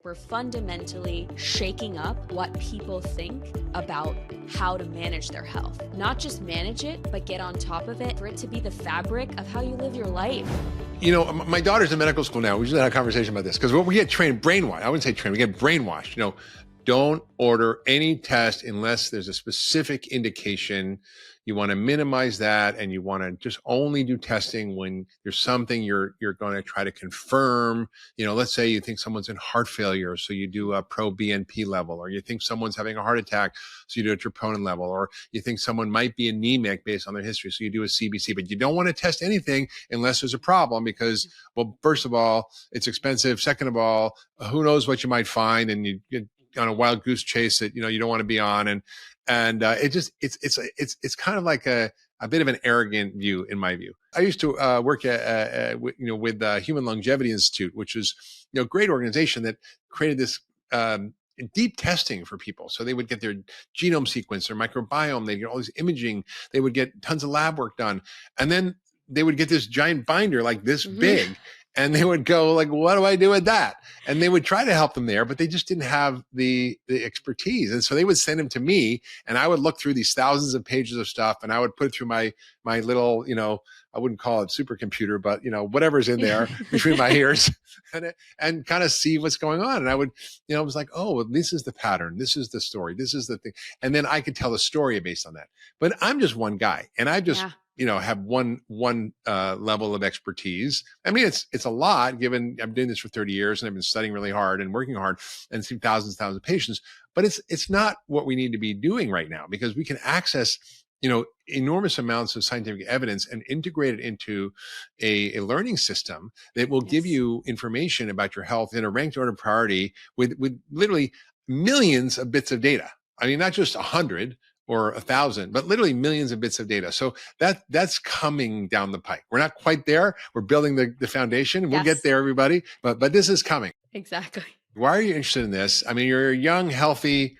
We're fundamentally shaking up what people think about how to manage their health. Not just manage it, but get on top of it for it to be the fabric of how you live your life. You know, my daughter's in medical school now. We just had a conversation about this because we get trained, brainwashed. I wouldn't say trained, we get brainwashed. You know, don't order any test unless there's a specific indication. You want to minimize that, and you want to just only do testing when there's something you're going to try to confirm. You know, let's say you think someone's in heart failure, so you do a pro BNP level, or you think someone's having a heart attack, so you do a troponin level, or you think someone might be anemic based on their history, so you do a CBC. But you don't want to test anything unless there's a problem because, well, first of all, it's expensive. Second of all, who knows what you might find, and you get on a wild goose chase that you don't want to be on, and it's kind of like a bit of an arrogant view in my view. I used to work with the Human Longevity Institute, which is a great organization that created this deep testing for people. So they would get their genome sequence, their microbiome, they get all this imaging, they would get tons of lab work done, and then they would get this giant binder like this big. And they would go like, what do I do with that? And they would try to help them there, but they just didn't have the expertise. And so they would send them to me, and I would look through these thousands of pages of stuff, and I would put it through my little, I wouldn't call it supercomputer, but whatever's in there between my ears, and kind of see what's going on. And I would, it was like, oh, well, this is the pattern. This is the story. This is the thing. And then I could tell a story based on that. But I'm just one guy, and I just, have one level of expertise. I mean, it's a lot given I'm doing this for 30 years and I've been studying really hard and working hard and seeing thousands and thousands of patients, but it's not what we need to be doing right now, because we can access, enormous amounts of scientific evidence and integrate it into a learning system that will give you information about your health in a ranked order priority with literally millions of bits of data. I mean, not just 100 or 1,000, but literally millions of bits of data. So that's coming down the pike. We're not quite there. We're building the foundation. We'll get there, everybody. But this is coming. Exactly. Why are you interested in this? I mean, you're a young, healthy,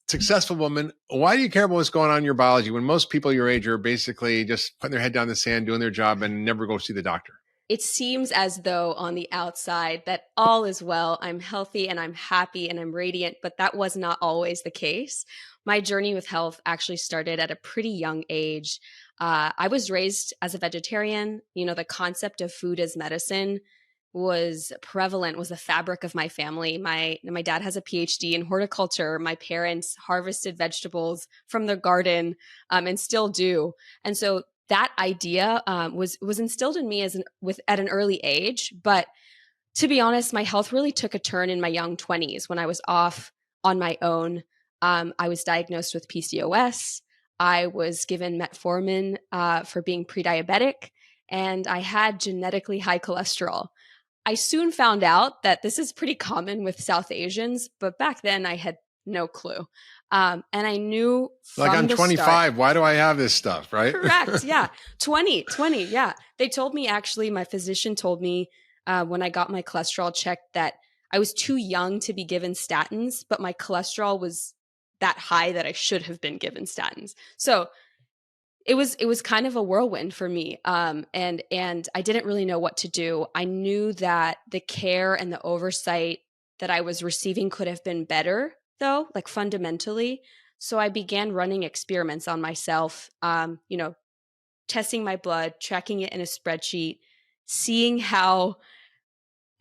successful woman. Why do you care about what's going on in your biology when most people your age are basically just putting their head down in the sand, doing their job, and never go see the doctor? It seems as though on the outside that all is well. I'm healthy and I'm happy and I'm radiant, but that was not always the case. My journey with health actually started at a pretty young age. I was raised as a vegetarian. The concept of food as medicine was prevalent, was the fabric of my family. My dad has a PhD in horticulture. My parents harvested vegetables from their garden and still do. And so that idea was instilled in me at an early age. But to be honest, my health really took a turn in my young 20s when I was off on my own. I was diagnosed with PCOS. I was given metformin for being pre-diabetic, and I had genetically high cholesterol. I soon found out that this is pretty common with South Asians, but back then I had no clue. And I knew from like I'm 25, start, why do I have this stuff, right? Correct. Yeah. 20. Yeah. They told me, actually, my physician told me when I got my cholesterol checked that I was too young to be given statins, but my cholesterol was that high that I should have been given statins. So it was kind of a whirlwind for me. And I didn't really know what to do. I knew that the care and the oversight that I was receiving could have been better, though, like fundamentally. So I began running experiments on myself, testing my blood, tracking it in a spreadsheet, seeing how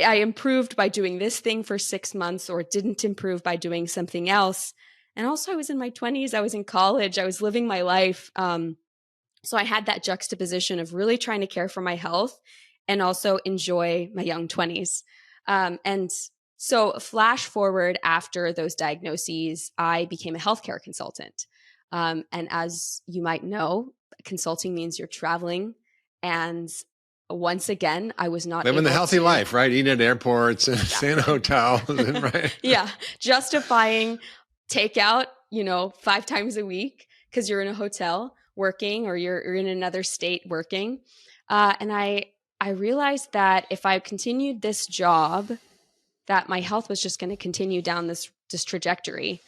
I improved by doing this thing for 6 months or didn't improve by doing something else. And also I was in my 20s, I was in college, I was living my life. So I had that juxtaposition of really trying to care for my health and also enjoy my young 20s. And so flash forward after those diagnoses, I became a healthcare consultant. And as you might know, consulting means you're traveling. And once again, I was not living the healthy life, right? Eating at airports and staying in hotels, right? Yeah. Justifying takeout, 5 times a week because you're in a hotel working or you're in another state working. And I realized that if I continued this job, that my health was just going to continue down this trajectory.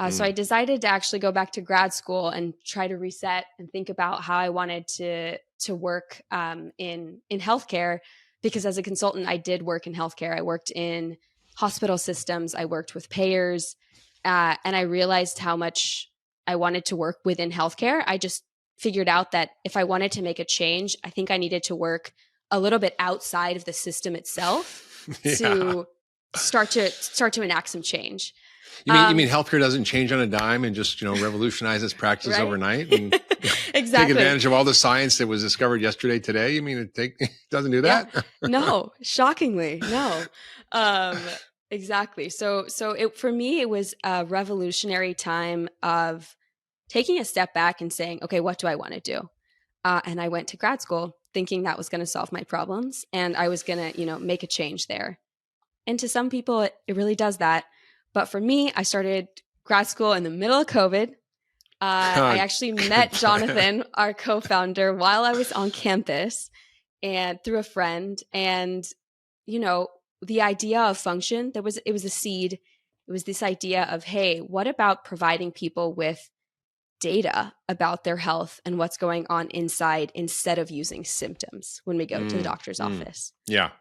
So I decided to actually go back to grad school and try to reset and think about how I wanted to work in healthcare, because as a consultant, I did work in healthcare. I worked in hospital systems. I worked with payers, and I realized how much I wanted to work within healthcare. I just figured out that if I wanted to make a change, I think I needed to work a little bit outside of the system itself to start to enact some change. You mean healthcare doesn't change on a dime and just, revolutionize its practice Right? overnight and Exactly. take advantage of all the science that was discovered yesterday, today? You mean it doesn't do that? Yeah. No, shockingly, no. Exactly. So for me, it was a revolutionary time of taking a step back and saying, okay, what do I want to do? And I went to grad school thinking that was going to solve my problems and I was going to, make a change there. And to some people, it really does that. But for me, I started grad school in the middle of COVID. I actually met Jonathan, our co-founder, while I was on campus and through a friend. And, the idea of function, it was a seed. It was this idea of, hey, what about providing people with data about their health and what's going on inside instead of using symptoms when we go to the doctor's office? Yeah.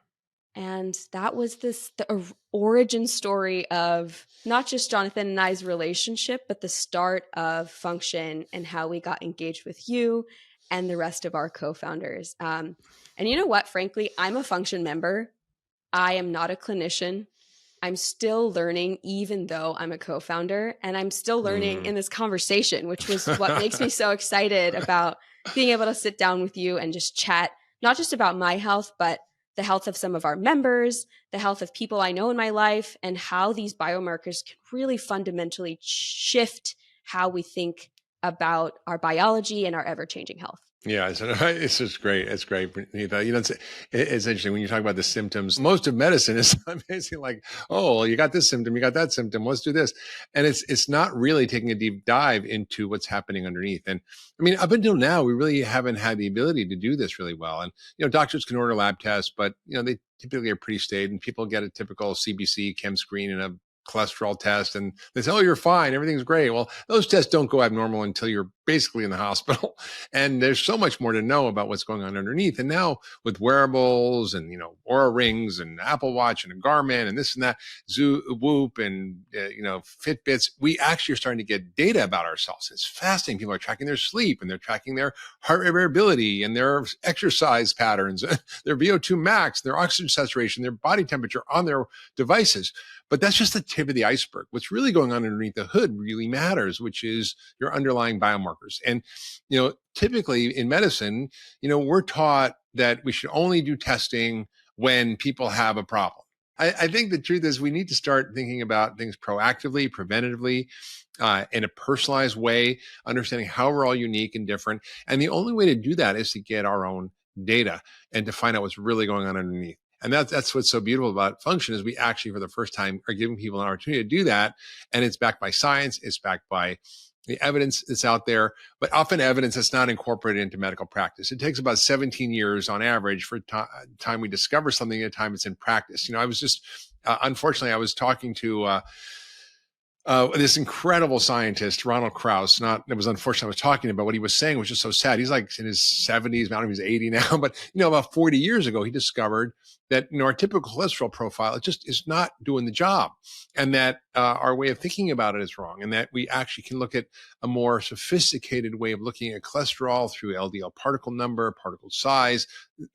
And that was the origin story of not just Jonathan and I's relationship, but the start of Function and how we got engaged with you and the rest of our co-founders. And you know what? Frankly, I'm a Function member. I am not a clinician. I'm still learning, even though I'm a co-founder, and I'm still learning in this conversation, which was what makes me so excited about being able to sit down with you and just chat, not just about my health, but the health of some of our members, the health of people I know in my life, and how these biomarkers can really fundamentally shift how we think about our biology and our ever-changing health. Yeah, it's just great. It's great, Pranitha. It's interesting when you talk about the symptoms. Most of medicine is amazing. Like, oh, you got this symptom, you got that symptom. Let's do this, and it's not really taking a deep dive into what's happening underneath. And I mean, up until now, we really haven't had the ability to do this really well. And doctors can order lab tests, but they typically are pretty staid, and people get a typical CBC, chem screen, and a cholesterol test, and they say, oh, you're fine, everything's great. Well, those tests don't go abnormal until you're basically in the hospital. And there's so much more to know about what's going on underneath. And now with wearables and, Oura rings and Apple Watch and a Garmin and this and that, Whoop and, Fitbits, we actually are starting to get data about ourselves. It's fascinating. People are tracking their sleep and they're tracking their heart rate variability and their exercise patterns, their VO2 max, their oxygen saturation, their body temperature on their devices. But that's just the tip of the iceberg. What's really going on underneath the hood really matters, which is your underlying biomarkers. And, typically in medicine, we're taught that we should only do testing when people have a problem. I think the truth is we need to start thinking about things proactively, preventatively, in a personalized way, understanding how we're all unique and different. And the only way to do that is to get our own data and to find out what's really going on underneath. And that's what's so beautiful about Function is we actually, for the first time, are giving people an opportunity to do that. And it's backed by science. It's backed by the evidence that's out there, but often evidence that's not incorporated into medical practice. It takes about 17 years on average for time we discover something at a time it's in practice. I was just, unfortunately, I was talking to this incredible scientist, Ronald Krauss. It was unfortunate I was talking about what he was saying was just so sad. He's like in his 70s, I don't know if he's 80 now, but about 40 years ago, he discovered that our typical cholesterol profile, it just is not doing the job, and that our way of thinking about it is wrong, and that we actually can look at a more sophisticated way of looking at cholesterol through LDL particle number, particle size.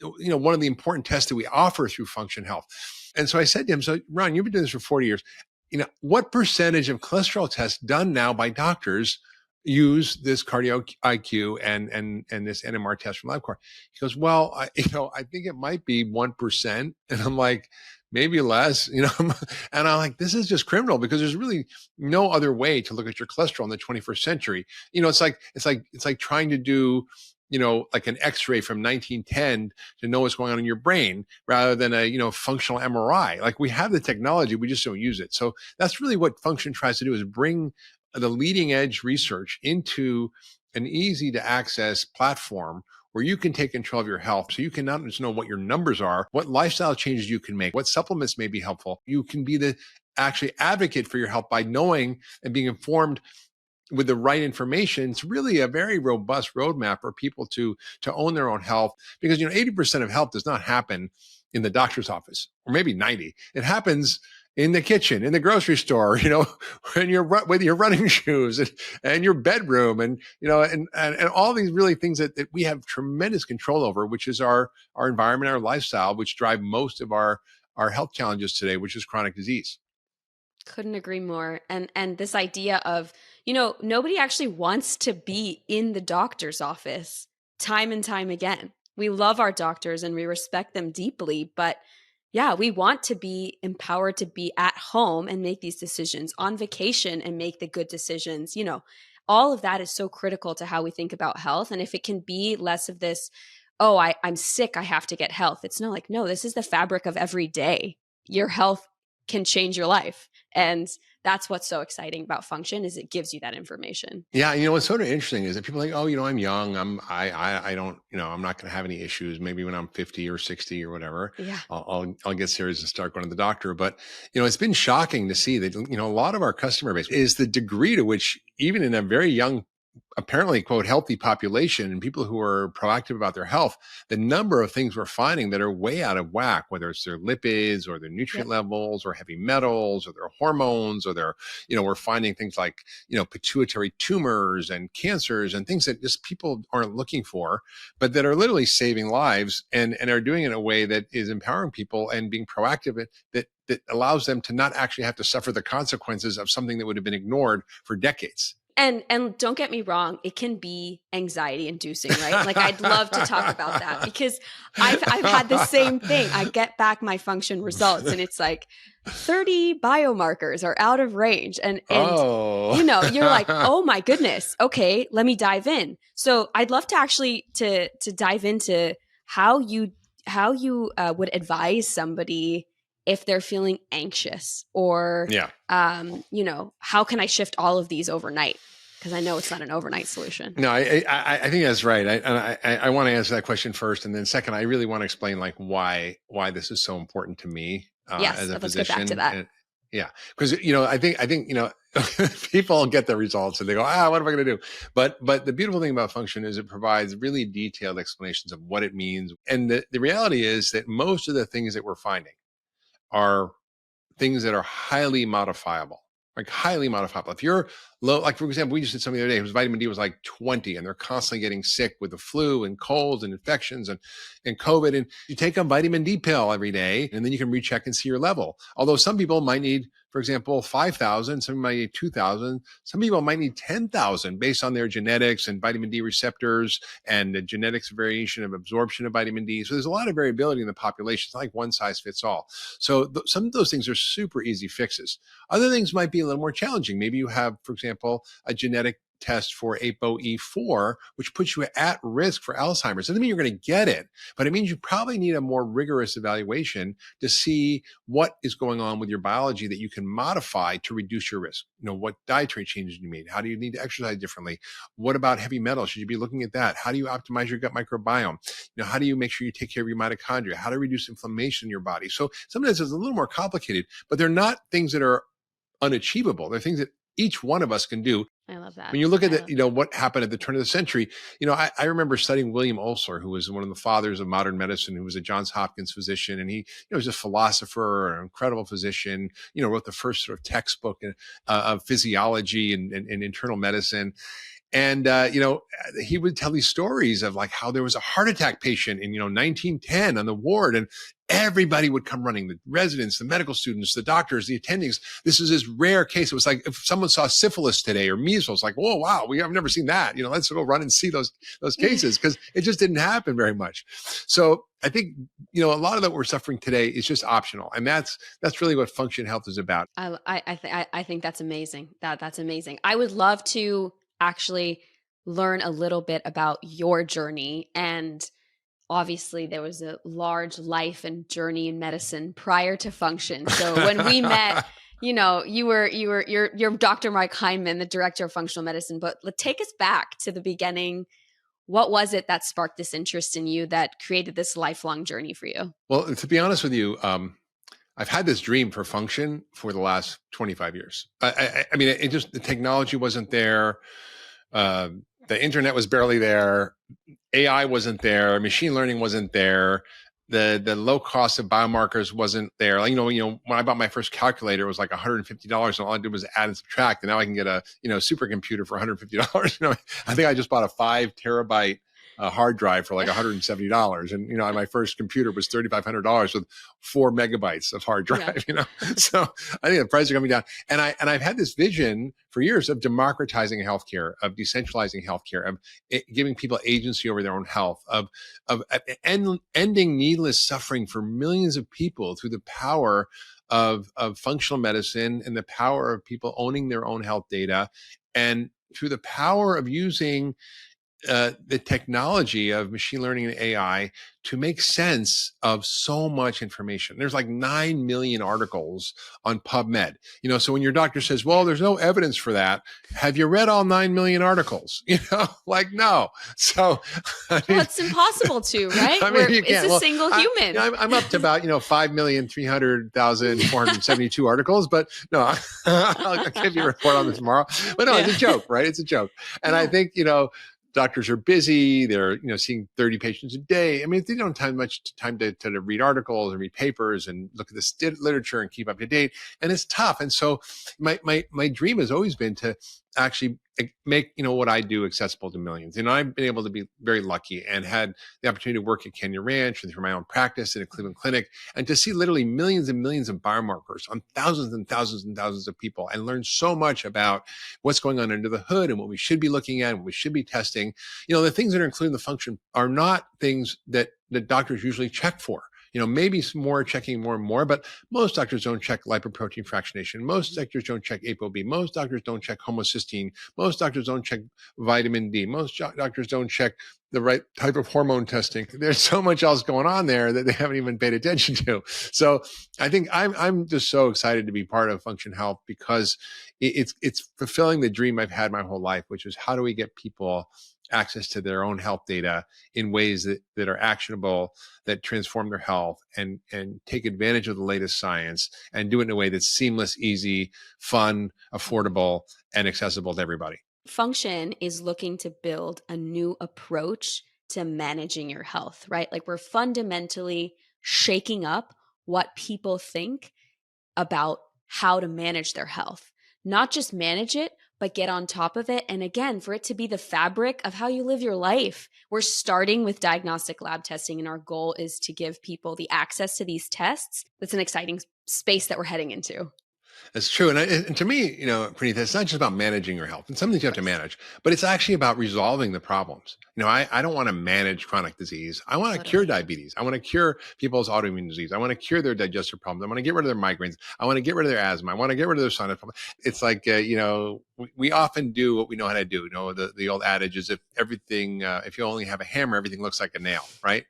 One of the important tests that we offer through Function Health. And so I said to him, so Ron, you've been doing this for 40 years. What percentage of cholesterol tests done now by doctors use this cardio IQ and this NMR test from LabCorp? He goes, well, I think it might be 1%. And I'm like, maybe less, and I'm like, this is just criminal because there's really no other way to look at your cholesterol in the 21st century. It's like trying to do, like an X-ray from 1910 to know what's going on in your brain rather than a, functional MRI. Like we have the technology, we just don't use it. So that's really what Function tries to do is bring the leading edge research into an easy to access platform where you can take control of your health. So you can not just know what your numbers are, what lifestyle changes you can make, what supplements may be helpful. You can be the actually advocate for your health by knowing and being informed with the right information. It's really a very robust roadmap for people to own their own health, because 80% of health does not happen in the doctor's office, or maybe 90. It happens in the kitchen, in the grocery store, when you're with your running shoes and your bedroom and, and all these really things that we have tremendous control over, which is our environment, our lifestyle, which drive most of our health challenges today, which is chronic disease. Couldn't agree more. And this idea of, nobody actually wants to be in the doctor's office time and time again. We love our doctors and we respect them deeply, but yeah, we want to be empowered to be at home and make these decisions, on vacation and make the good decisions. All of that is so critical to how we think about health. And if it can be less of this, oh, I'm sick, I have to get health. It's not like, no, this is the fabric of every day. Your health can change your life. And that's what's so exciting about Function, is it gives you that information. Yeah, what's sort of interesting is that people are like, oh, I'm young, I don't, I'm not going to have any issues. Maybe when I'm 50 or 60 or whatever, Yeah, I'll get serious and start going to the doctor. But it's been shocking to see that a lot of our customer base is the degree to which, even in a very young, apparently, quote, healthy population and people who are proactive about their health, the number of things we're finding that are way out of whack, whether it's their lipids or their nutrient levels or heavy metals or their hormones or we're finding things like, pituitary tumors and cancers and things that just people aren't looking for, but that are literally saving lives and are doing it in a way that is empowering people and being proactive, that allows them to not actually have to suffer the consequences of something that would have been ignored for decades. And don't get me wrong, it can be anxiety inducing, right? Like, I'd love to talk about that, because I've had the same thing. I get back my Function results and it's like 30 biomarkers are out of range. And you're like, oh my goodness. Okay, let me dive in. So I'd love to actually to dive into how you would advise somebody if they're feeling anxious, or, how can I shift all of these overnight? Because I know it's not an overnight solution. No, I think that's right. I want to answer that question first. And then second, I really want to explain why this is so important to me as a physician. Let's get back to that. Yeah. Because, I think, people get the results and they go, what am I going to do? But the beautiful thing about Function is it provides really detailed explanations of what it means. And the reality is that most of the things that we're finding are things that are highly modifiable, If you're low, like for example, we just did something the other day, whose vitamin D was like 20 and they're constantly getting sick with the flu and colds and infections and COVID. And you take a vitamin D pill every day and then you can recheck and see your level. Although some people might need, for example, 5,000, some might need 2,000, some people might need 10,000 based on their genetics and vitamin D receptors and the genetics variation of absorption of vitamin D. So there's a lot of variability in the population. It's not like one size fits all. So some of those things are super easy fixes. Other things might be a little more challenging. Maybe you have, for example, a genetic test for ApoE4, which puts you at risk for Alzheimer's. Doesn't mean you're going to get it, but it means you probably need a more rigorous evaluation to see what is going on with your biology that you can modify to reduce your risk. What dietary changes you made? How do you need to exercise differently? What about heavy metals? Should you be looking at that? How do you optimize your gut microbiome? How do you make sure you take care of your mitochondria? How to reduce inflammation in your body? So some of this is a little more complicated, but they're not things that are unachievable. They're things that each one of us can do. I love that. When you look at what happened at the turn of the century, I remember studying William Osler, who was one of the fathers of modern medicine, who was a Johns Hopkins physician. And he was a philosopher, an incredible physician, wrote the first sort of textbook of physiology and internal medicine. And, he would tell these stories of how there was a heart attack patient in, 1910 on the ward, and everybody would come running, the residents, the medical students, the doctors, the attendings. This is this rare case. It was like if someone saw syphilis today or measles, like, whoa, wow, I've never seen that. Let's go run and see those cases, because it just didn't happen very much. So I think, a lot of that we're suffering today is just optional. And that's really what Function Health is about. I think that's amazing. That's amazing. I would love to actually learn a little bit about your journey. And obviously there was a large life and journey in medicine prior to Function. So when we met, you're Dr. Mike Hyman, the director of functional medicine, but take us back to the beginning. What was it that sparked this interest in you that created this lifelong journey for you? Well, to be honest with you, I've had this dream for Function for the last 25 years. I mean, the technology wasn't there. The internet was barely there. AI wasn't there. Machine learning wasn't there. the low cost of biomarkers wasn't there. Like, when I bought my first calculator, it was like $150, and all I did was add and subtract. And now I can get a, supercomputer for $150. I think I just bought a 5 terabyte hard drive for like $170. And, my first computer was $3,500 with 4 megabytes of hard drive, So I think the prices are coming down. And I've had this vision for years of democratizing healthcare, of decentralizing healthcare, of giving people agency over their own health, of ending needless suffering for millions of people through the power of functional medicine and the power of people owning their own health data, and through the power of using the technology of machine learning and AI to make sense of so much information. There's like 9 million articles on PubMed. So when your doctor says, well, there's no evidence for that, have you read all 9 million articles? No. So it's impossible to, right? It's a single human. I'm up to about, 5,300,472 articles, but no, I'll give you a report on this tomorrow. But no, It's a joke, right? It's a joke. And I think, doctors are busy. They're, seeing 30 patients a day. I mean, they don't have much time to read articles and read papers and look at the literature and keep up to date. And it's tough. And so my dream has always been to actually make, what I do accessible to millions. I've been able to be very lucky and had the opportunity to work at Kenya Ranch and through my own practice in a Cleveland clinic, and to see literally millions and millions of biomarkers on thousands and thousands and thousands of people, and learn so much about what's going on under the hood and what we should be looking at, what we should be testing. The things that are including the function are not things that the doctors usually check for. Maybe some more checking more and more, but most doctors don't check lipoprotein fractionation. Most doctors don't check ApoB. Most doctors don't check homocysteine. Most doctors don't check vitamin D. Most doctors don't check the right type of hormone testing. There's so much else going on there that they haven't even paid attention to. So I think I'm just so excited to be part of Function Health, because it's fulfilling the dream I've had my whole life, which is how do we get people access to their own health data in ways that are actionable, that transform their health, and take advantage of the latest science, and do it in a way that's seamless, easy, fun, affordable, and accessible to everybody. Function is looking to build a new approach to managing your health, right? Like, we're fundamentally shaking up what people think about how to manage their health. Not just manage it, but get on top of it. And again, for it to be the fabric of how you live your life. We're starting with diagnostic lab testing, and our goal is to give people the access to these tests. That's an exciting space that we're heading into. That's true. And to me, Pranitha, it's not just about managing your health. It's something you have to manage, but it's actually about resolving the problems. I don't want to manage chronic disease. I want to cure diabetes. I want to cure people's autoimmune disease. I want to cure their digestive problems. I want to get rid of their migraines. I want to get rid of their asthma. I want to get rid of their sinus problems. It's like, we often do what we know how to do. The old adage is, if you only have a hammer, everything looks like a nail, right?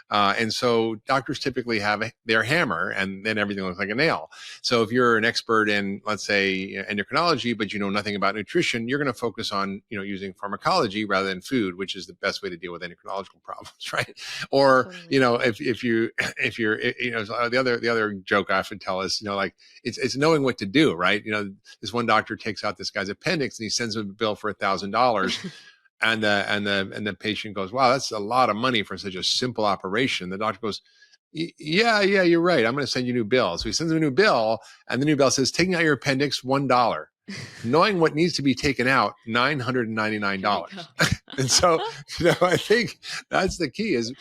And so doctors typically have their hammer, and then everything looks like a nail. So if you're an expert in, let's say, endocrinology, but you know nothing about nutrition, you're going to focus on, using pharmacology rather than food, which is the best way to deal with endocrinological problems, right? Or, totally. if you're, the other joke I often tell is, it's knowing what to do, right? This one doctor takes out this guy's appendix and he sends him a bill for $1,000. And the patient goes, wow, that's a lot of money for such a simple operation. The doctor goes, yeah, you're right. I'm going to send you a new bill. So he sends him a new bill, and the new bill says, taking out your appendix, $1. Knowing what needs to be taken out, $999. And so, I think that's the key is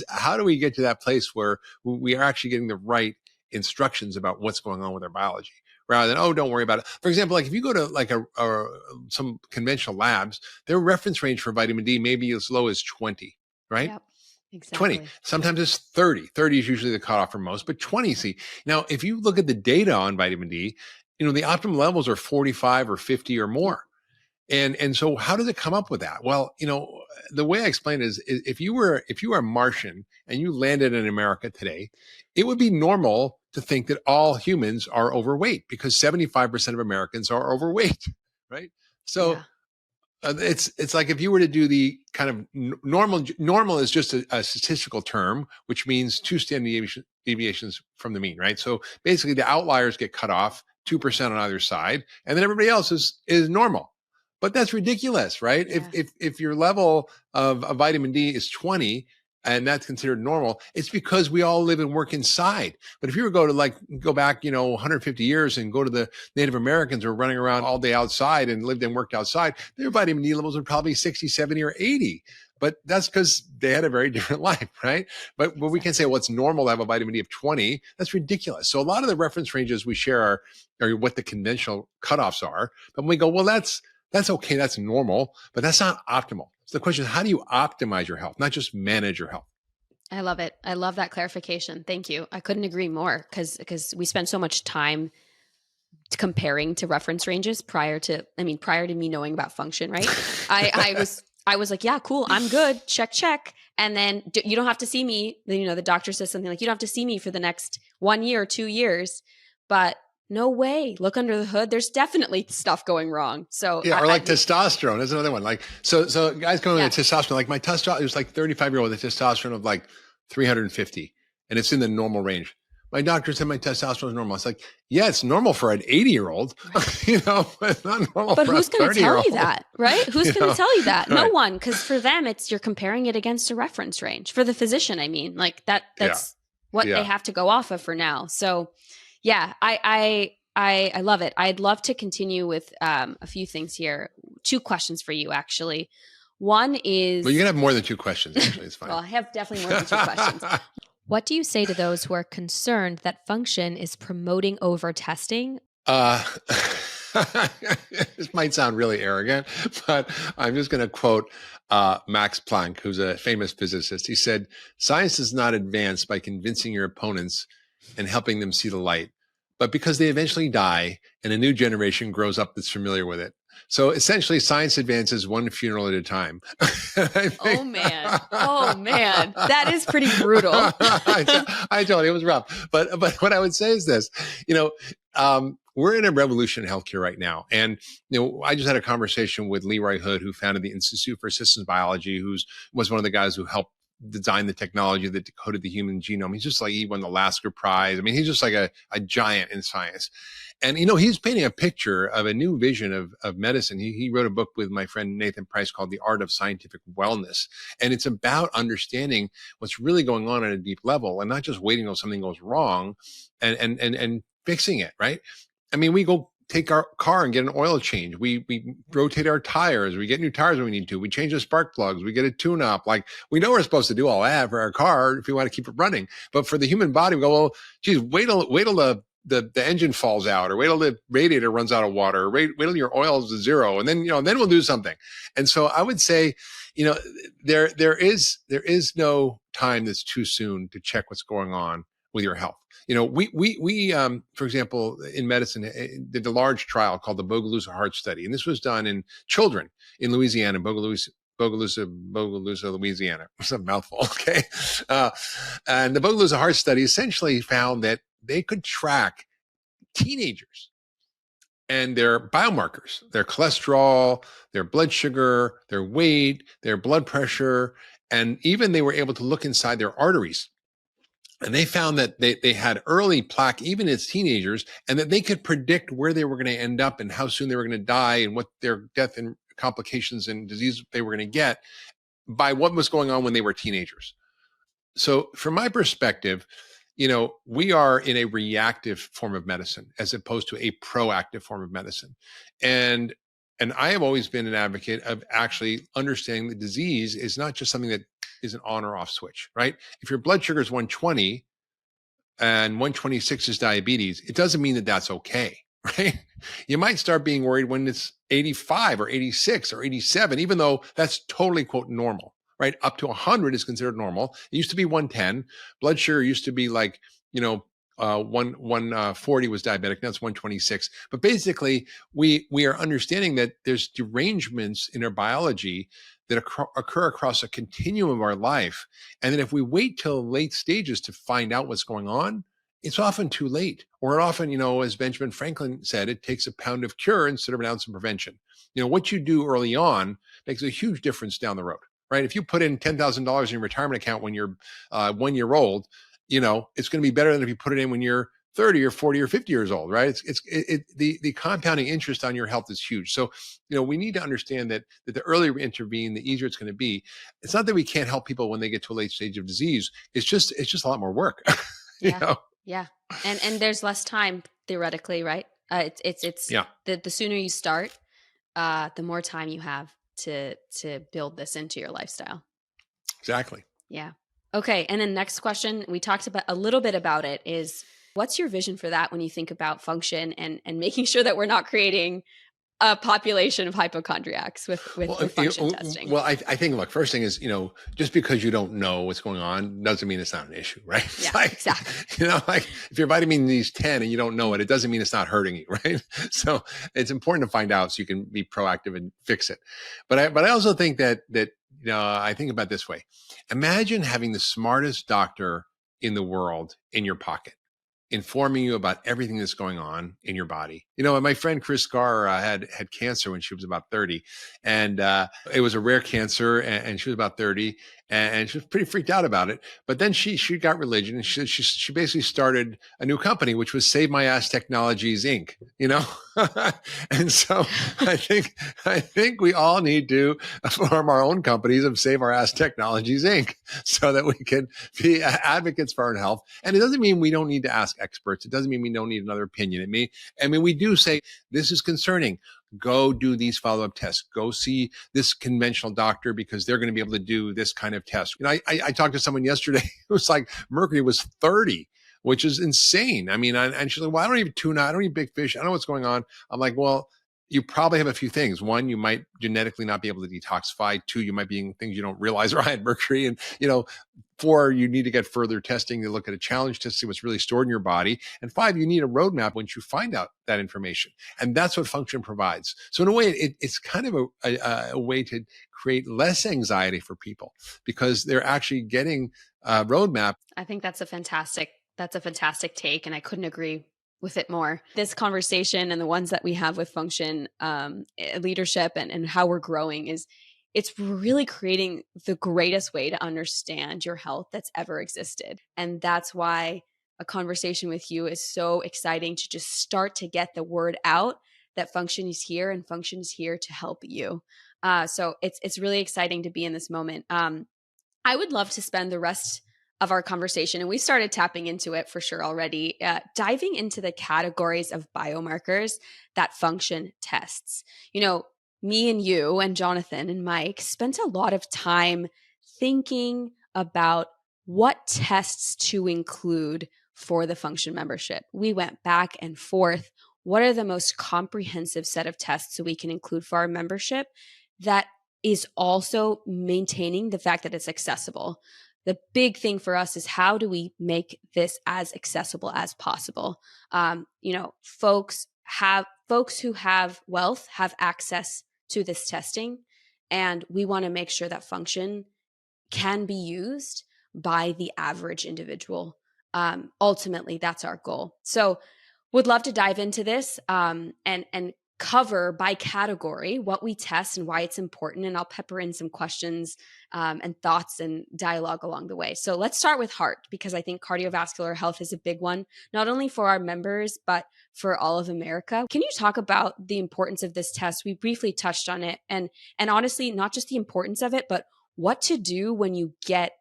how do we get to that place where we are actually getting the right instructions about what's going on with our biology, rather than, oh, don't worry about it. For example, like if you go to like some conventional labs, their reference range for vitamin D may be as low as 20, right? Yep, exactly. 20. Sometimes it's 30. 30 is usually the cutoff for most, but 20, see. Now, if you look at the data on vitamin D, the optimal levels are 45 or 50 or more. And so how does it come up with that? Well, the way I explain it is if you were a Martian and you landed in America today, it would be normal to think that all humans are overweight, because 75% of Americans are overweight, right? So it's like if you were to do the kind of normal is just a statistical term, which means 2 standard deviations from the mean, right? So basically the outliers get cut off 2% on either side, and then everybody else is normal. But that's ridiculous, right? Yeah. If your level of vitamin D is 20 and that's considered normal, it's because we all live and work inside. But if you were go back, 150 years and go to the Native Americans who were running around all day outside and lived and worked outside, their vitamin D levels are probably 60, 70, or 80. But that's because they had a very different life, right? But we can say, well, it's normal to have a vitamin D of 20. That's ridiculous. So a lot of the reference ranges we share are what the conventional cutoffs are. But when we go, well, that's okay, that's normal, but that's not optimal. So the question is, how do you optimize your health, not just manage your health? I love it. I love that clarification. Thank you. I couldn't agree more because we spend so much time comparing to reference ranges prior to me knowing about function, right? I was like, yeah, cool. I'm good. Check. And then you don't have to see me. The doctor says something like, you don't have to see me for the next 1 year, 2 years, but no way. Look under the hood. There's definitely stuff going wrong. So yeah, or testosterone is another one. Like, so guys going with testosterone, like my testosterone, it was like 35-year-old with a testosterone of like 350, and it's in the normal range. My doctor said my testosterone is normal. It's like, yeah, it's normal for an 80-year-old, but it's not normal but for who's going to tell you that, right? Who's going to tell you that? Right. No one, because for them, you're comparing it against a reference range. For the physician, like that's what they have to go off of for now. So yeah, I love it. I'd love to continue with a few things here. 2 questions for you, actually. One is... Well, you can have more than 2 questions, actually. It's fine. Well, I have definitely more than 2 questions. What do you say to those who are concerned that function is promoting over testing? This might sound really arrogant, but I'm just going to quote Max Planck, who's a famous physicist. He said, "Science does not advance by convincing your opponents and helping them see the light, but because they eventually die and a new generation grows up that's familiar with it." So essentially, science advances one funeral at a time. Oh man, that is pretty brutal. I told you it was rough, but what I would say is this: we're in a revolution in healthcare right now, and I just had a conversation with Leroy Hood, who founded the Institute for Systems Biology, was one of the guys who helped design the technology that decoded the human genome. He's just like, he won the Lasker Prize. I mean, he's just like a giant in science. And, he's painting a picture of a new vision of medicine. He wrote a book with my friend Nathan Price called The Art of Scientific Wellness. And it's about understanding what's really going on at a deep level and not just waiting until something goes wrong and fixing it, right? I mean, we go take our car and get an oil change. We rotate our tires. We get new tires when we need to. We change the spark plugs. We get a tune up. Like, we know we're supposed to do all that for our car if we want to keep it running. But for the human body, we go, well, geez, wait till the engine falls out, or wait till the radiator runs out of water, or wait till your oil is 0. And then, then we'll do something. And so I would say, there is no time that's too soon to check what's going on with your health. We for example, in medicine, did a large trial called the Bogalusa Heart Study. And this was done in children in Louisiana, Bogalusa, Louisiana. It's a mouthful, okay? And the Bogalusa Heart Study essentially found that they could track teenagers and their biomarkers, their cholesterol, their blood sugar, their weight, their blood pressure, and even they were able to look inside their arteries. And they found that they had early plaque, even as teenagers, and that they could predict where they were going to end up and how soon they were going to die and what their death and complications and disease they were going to get by what was going on when they were teenagers. So from my perspective, we are in a reactive form of medicine as opposed to a proactive form of medicine. And I have always been an advocate of actually understanding that disease is not just something that is an on or off switch, right? If your blood sugar is 120 and 126 is diabetes, it doesn't mean that that's okay, right? You might start being worried when it's 85 or 86 or 87, even though that's totally, quote, normal, right? Up to 100 is considered normal. It used to be 110. Blood sugar used to be like, 140 was diabetic. Now it's 126. But basically, we are understanding that there's derangements in our biology that occur across a continuum of our life. And that if we wait till late stages to find out what's going on, it's often too late. Or often, as Benjamin Franklin said, it takes a pound of cure instead of an ounce of prevention. What you do early on makes a huge difference down the road, right? If you put in $10,000 in your retirement account when you're 1 year old, it's going to be better than if you put it in when you're 30 or 40 or 50 years old, right? The compounding interest on your health is huge. So, we need to understand that the earlier we intervene, the easier it's going to be. It's not that we can't help people when they get to a late stage of disease. It's just a lot more work. Yeah. Yeah. And there's less time theoretically, right? It's Yeah. The sooner you start, the more time you have to build this into your lifestyle. Exactly. Yeah. Okay. And then next question, we talked about a little bit about it, is what's your vision for that when you think about function and making sure that we're not creating a population of hypochondriacs with function testing? Well, I think, look, first thing is, just because you don't know what's going on doesn't mean it's not an issue, right? Yeah, exactly. Like if your vitamin D is 10 and you don't know it, it doesn't mean it's not hurting you, right? So it's important to find out so you can be proactive and fix it. But I also think that I think about it this way. Imagine having the smartest doctor in the world in your pocket, informing you about everything that's going on in your body. My friend Chris Carr had cancer when she was about 30, and it was a rare cancer, and she was about 30, and she was pretty freaked out about it. But then she got religion, and she basically started a new company, which was Save My Ass Technologies Inc. And so I think we all need to form our own companies of Save Our Ass Technologies Inc. so that we can be advocates for our health. And it doesn't mean we don't need to ask experts. It doesn't mean we don't need another opinion. We do say, this is concerning. Go do these follow-up tests. Go see this conventional doctor because they're going to be able to do this kind of test. I talked to someone yesterday. It was like mercury was 30, which is insane. And she's like, well, I don't eat tuna. I don't eat big fish. I don't know what's going on. I'm like, well, you probably have a few things. One, you might genetically not be able to detoxify. Two, you might be eating things you don't realize are high in mercury. And, 4, you need to get further testing to look at a challenge to see what's really stored in your body. And 5, you need a roadmap once you find out that information. And that's what function provides. So in a way, it's kind of a way to create less anxiety for people because they're actually getting a roadmap. I think that's a fantastic take. And I couldn't agree with it more. This conversation and the ones that we have with function leadership and how we're growing it's really creating the greatest way to understand your health that's ever existed. And that's why a conversation with you is so exciting, to just start to get the word out that function is here and function is here to help you. So it's really exciting to be in this moment. I would love to spend the rest of our conversation, and we started tapping into it for sure already, diving into the categories of biomarkers that function tests. Me and you and Jonathan and Mike spent a lot of time thinking about what tests to include for the function membership. We went back and forth. What are the most comprehensive set of tests that we can include for our membership that is also maintaining the fact that it's accessible? The big thing for us is, how do we make this as accessible as possible? Folks who have wealth have access to this testing, and we want to make sure that function can be used by the average individual. Ultimately, that's our goal. So would love to dive into this and cover by category what we test and why it's important. And I'll pepper in some questions and thoughts and dialogue along the way. So let's start with heart, because I think cardiovascular health is a big one, not only for our members, but for all of America. Can you talk about the importance of this test? We briefly touched on it, and honestly, not just the importance of it, but what to do when you get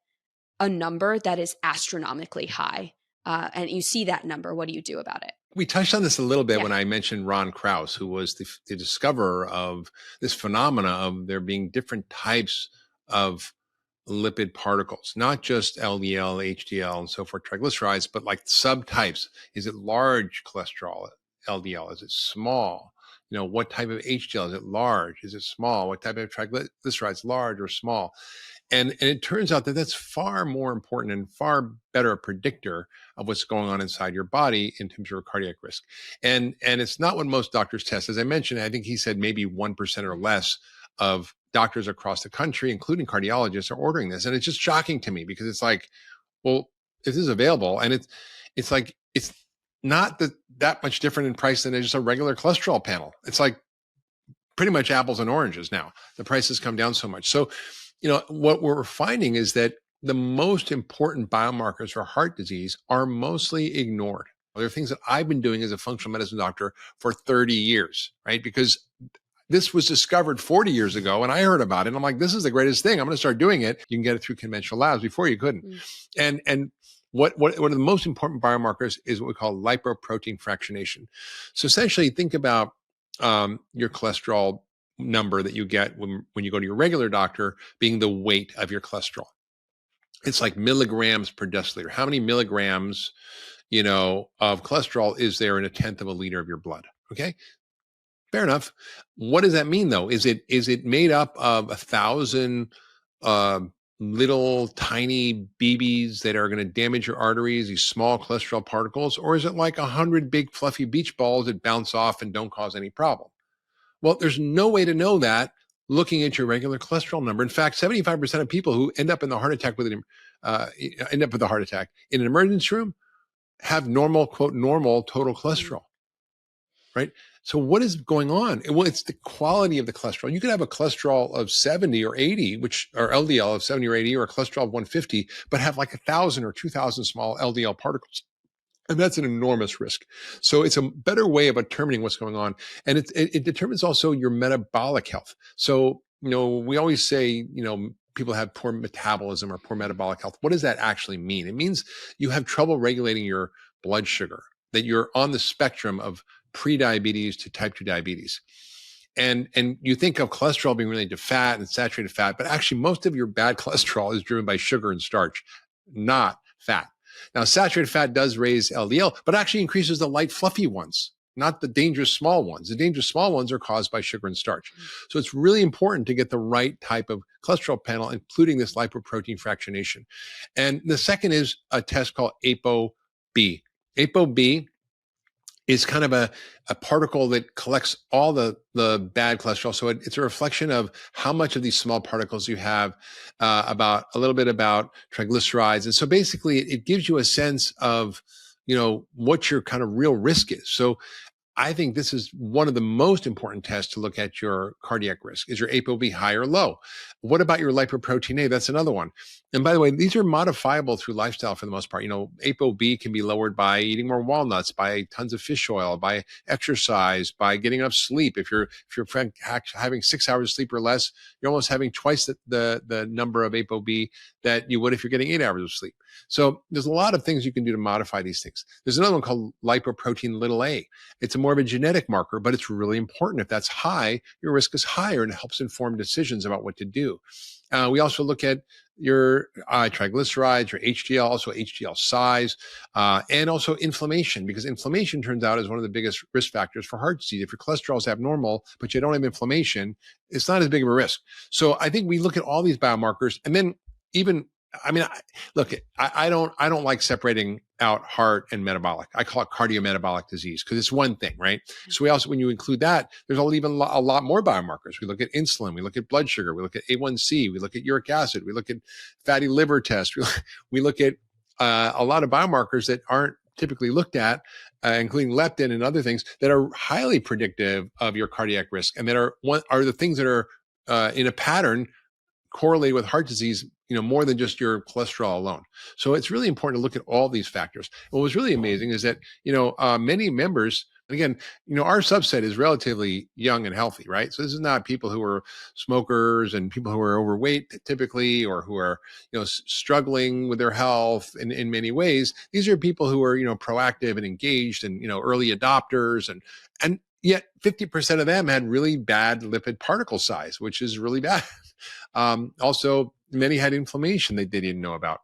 a number that is astronomically high and you see that number. What do you do about it? We touched on this a little bit when I mentioned Ron Krauss, who was the discoverer of this phenomena of there being different types of lipid particles, not just LDL, HDL, and so forth, triglycerides, but like subtypes. Is it large cholesterol, LDL? Is it small? What type of HDL? Is it large? Is it small? What type of triglycerides, large or small? And it turns out that that's far more important and far better a predictor of what's going on inside your body in terms of your cardiac risk. And it's not what most doctors test. As I mentioned, I think he said maybe 1% or less of doctors across the country, including cardiologists, are ordering this. And it's just shocking to me, because it's like, well, if this is available, and it's like, it's not that much different in price than just a regular cholesterol panel. It's like pretty much apples and oranges now. The prices come down so much. So, what we're finding is that the most important biomarkers for heart disease are mostly ignored. There are things that I've been doing as a functional medicine doctor for 30 years, right? Because this was discovered 40 years ago and I heard about it. And I'm like, this is the greatest thing. I'm going to start doing it. You can get it through conventional labs. Before you couldn't. And what one of the most important biomarkers is what we call lipoprotein fractionation. So essentially think about your cholesterol number that you get when you go to your regular doctor being the weight of your cholesterol. It's like milligrams per deciliter. How many milligrams, of cholesterol is there in a tenth of a liter of your blood? Okay. Fair enough. What does that mean though? Is it made up of 1,000 little tiny BBs that are going to damage your arteries, these small cholesterol particles, or is it like 100 big fluffy beach balls that bounce off and don't cause any problem? Well, there's no way to know that looking at your regular cholesterol number. In fact, 75% of people who end up in the heart attack end up with a heart attack in an emergency room have normal, quote, normal total cholesterol, right? So what is going on? Well, it's the quality of the cholesterol. You could have a cholesterol of 70 or 80, or LDL of 70 or 80, or a cholesterol of 150, but have like 1,000 or 2,000 small LDL particles. And that's an enormous risk. So it's a better way of determining what's going on. And it determines also your metabolic health. So, we always say, people have poor metabolism or poor metabolic health. What does that actually mean? It means you have trouble regulating your blood sugar, that you're on the spectrum of pre-diabetes to type 2 diabetes. And you think of cholesterol being related to fat and saturated fat, but actually most of your bad cholesterol is driven by sugar and starch, not fat. Now, saturated fat does raise LDL, but actually increases the light, fluffy ones, not the dangerous small ones. The dangerous small ones are caused by sugar and starch. So it's really important to get the right type of cholesterol panel, including this lipoprotein fractionation. And the second is a test called ApoB. ApoB is kind of a particle that collects all the bad cholesterol. So it's a reflection of how much of these small particles you have, about a little bit about triglycerides. And so basically it gives you a sense of, what your kind of real risk is. So I think this is one of the most important tests to look at your cardiac risk. Is your ApoB high or low? What about your lipoprotein A? That's another one. And by the way, these are modifiable through lifestyle for the most part. ApoB can be lowered by eating more walnuts, by tons of fish oil, by exercise, by getting enough sleep. If you're having 6 hours of sleep or less, you're almost having twice the number of ApoB that you would if you're getting 8 hours of sleep. So there's a lot of things you can do to modify these things. There's another one called lipoprotein little a. It's more of a genetic marker, but it's really important. If that's high, your risk is higher and it helps inform decisions about what to do. We also look at your triglycerides, your HDL, also HDL size, and also inflammation, because inflammation turns out is one of the biggest risk factors for heart disease. If your cholesterol is abnormal, but you don't have inflammation, it's not as big of a risk. So I think we look at all these biomarkers, and then I don't like separating out heart and metabolic. I call it cardiometabolic disease because it's one thing, right? So we also, when you include that, there's even a lot more biomarkers. We look at insulin, we look at blood sugar, we look at A1C, we look at uric acid, we look at fatty liver tests, we look at a lot of biomarkers that aren't typically looked at, including leptin and other things that are highly predictive of your cardiac risk, and that are the things that are in a pattern correlated with heart disease, more than just your cholesterol alone. So it's really important to look at all these factors. What was really amazing is that, many members, and again, our subset is relatively young and healthy, right? So this is not people who are smokers and people who are overweight typically, or who are, struggling with their health in many ways. These are people who are, proactive and engaged and, early adopters, and yet 50% of them had really bad lipid particle size, which is really bad. Also, many had inflammation that they didn't know about.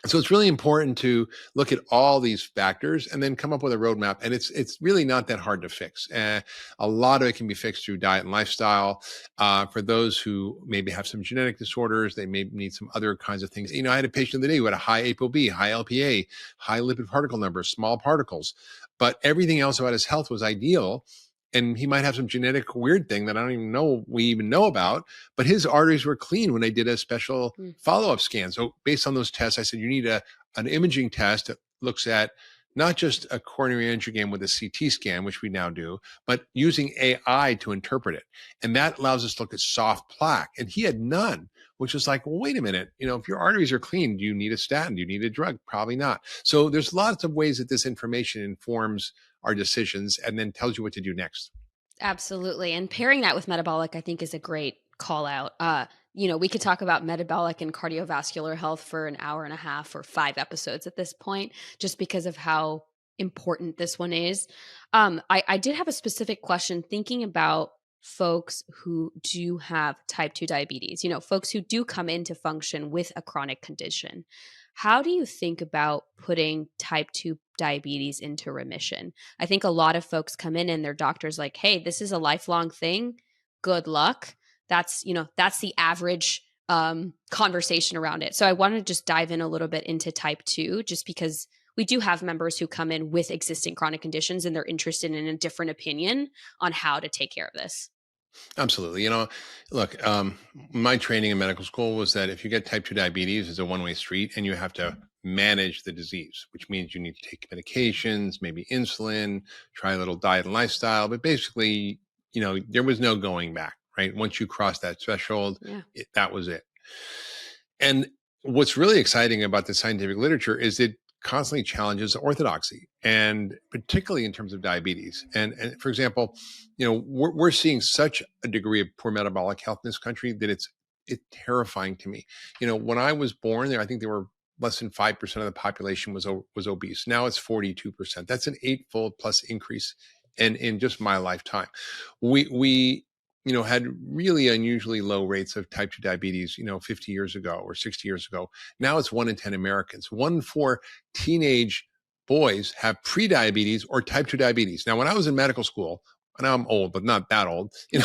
So it's really important to look at all these factors and then come up with a roadmap. And it's really not that hard to fix. A lot of it can be fixed through diet and lifestyle. For those who maybe have some genetic disorders, they may need some other kinds of things. I had a patient the other day who had a high ApoB, high LPA, high lipid particle numbers, small particles, but everything else about his health was ideal. And he might have some genetic weird thing that I don't even know we even know about, but his arteries were clean when I did a special follow-up scan. So based on those tests, I said, you need an imaging test that looks at not just a coronary angiogram with a CT scan, which we now do, but using AI to interpret it. And that allows us to look at soft plaque. And he had none. which is like, well, wait a minute, if your arteries are clean, do you need a statin? Do you need a drug? Probably not. So there's lots of ways that this information informs our decisions and then tells you what to do next. Absolutely. And pairing that with metabolic, I think, is a great call out. We could talk about metabolic and cardiovascular health for an hour and a half or 5 episodes at this point, just because of how important this one is. I did have a specific question thinking about folks who do have type 2 diabetes, folks who do come into function with a chronic condition. How do you think about putting type 2 diabetes into remission? I think a lot of folks come in and their doctor's like, hey, this is a lifelong thing. Good luck. That's the average conversation around it. So I want to just dive in a little bit into type 2, just because we do have members who come in with existing chronic conditions and they're interested in a different opinion on how to take care of this. Absolutely. Look, my training in medical school was that if you get type 2 diabetes, it's a one-way street and you have to manage the disease, which means you need to take medications, maybe insulin, try a little diet and lifestyle. But basically, there was no going back, right? Once you cross that threshold, that was it. And what's really exciting about the scientific literature is it constantly challenges orthodoxy, and particularly in terms of diabetes. And for example, we're seeing such a degree of poor metabolic health in this country that it's terrifying to me. When I was born there, I think there were less than 5% of the population was obese. Now it's 42%. That's an 8-fold plus increase in just my lifetime. We had really unusually low rates of type 2 diabetes, 50 years ago or 60 years ago. Now it's 1 in 10 Americans. 1 in 4 teenage boys have prediabetes or type 2 diabetes. Now, when I was in medical school, and I'm old, but not that old, we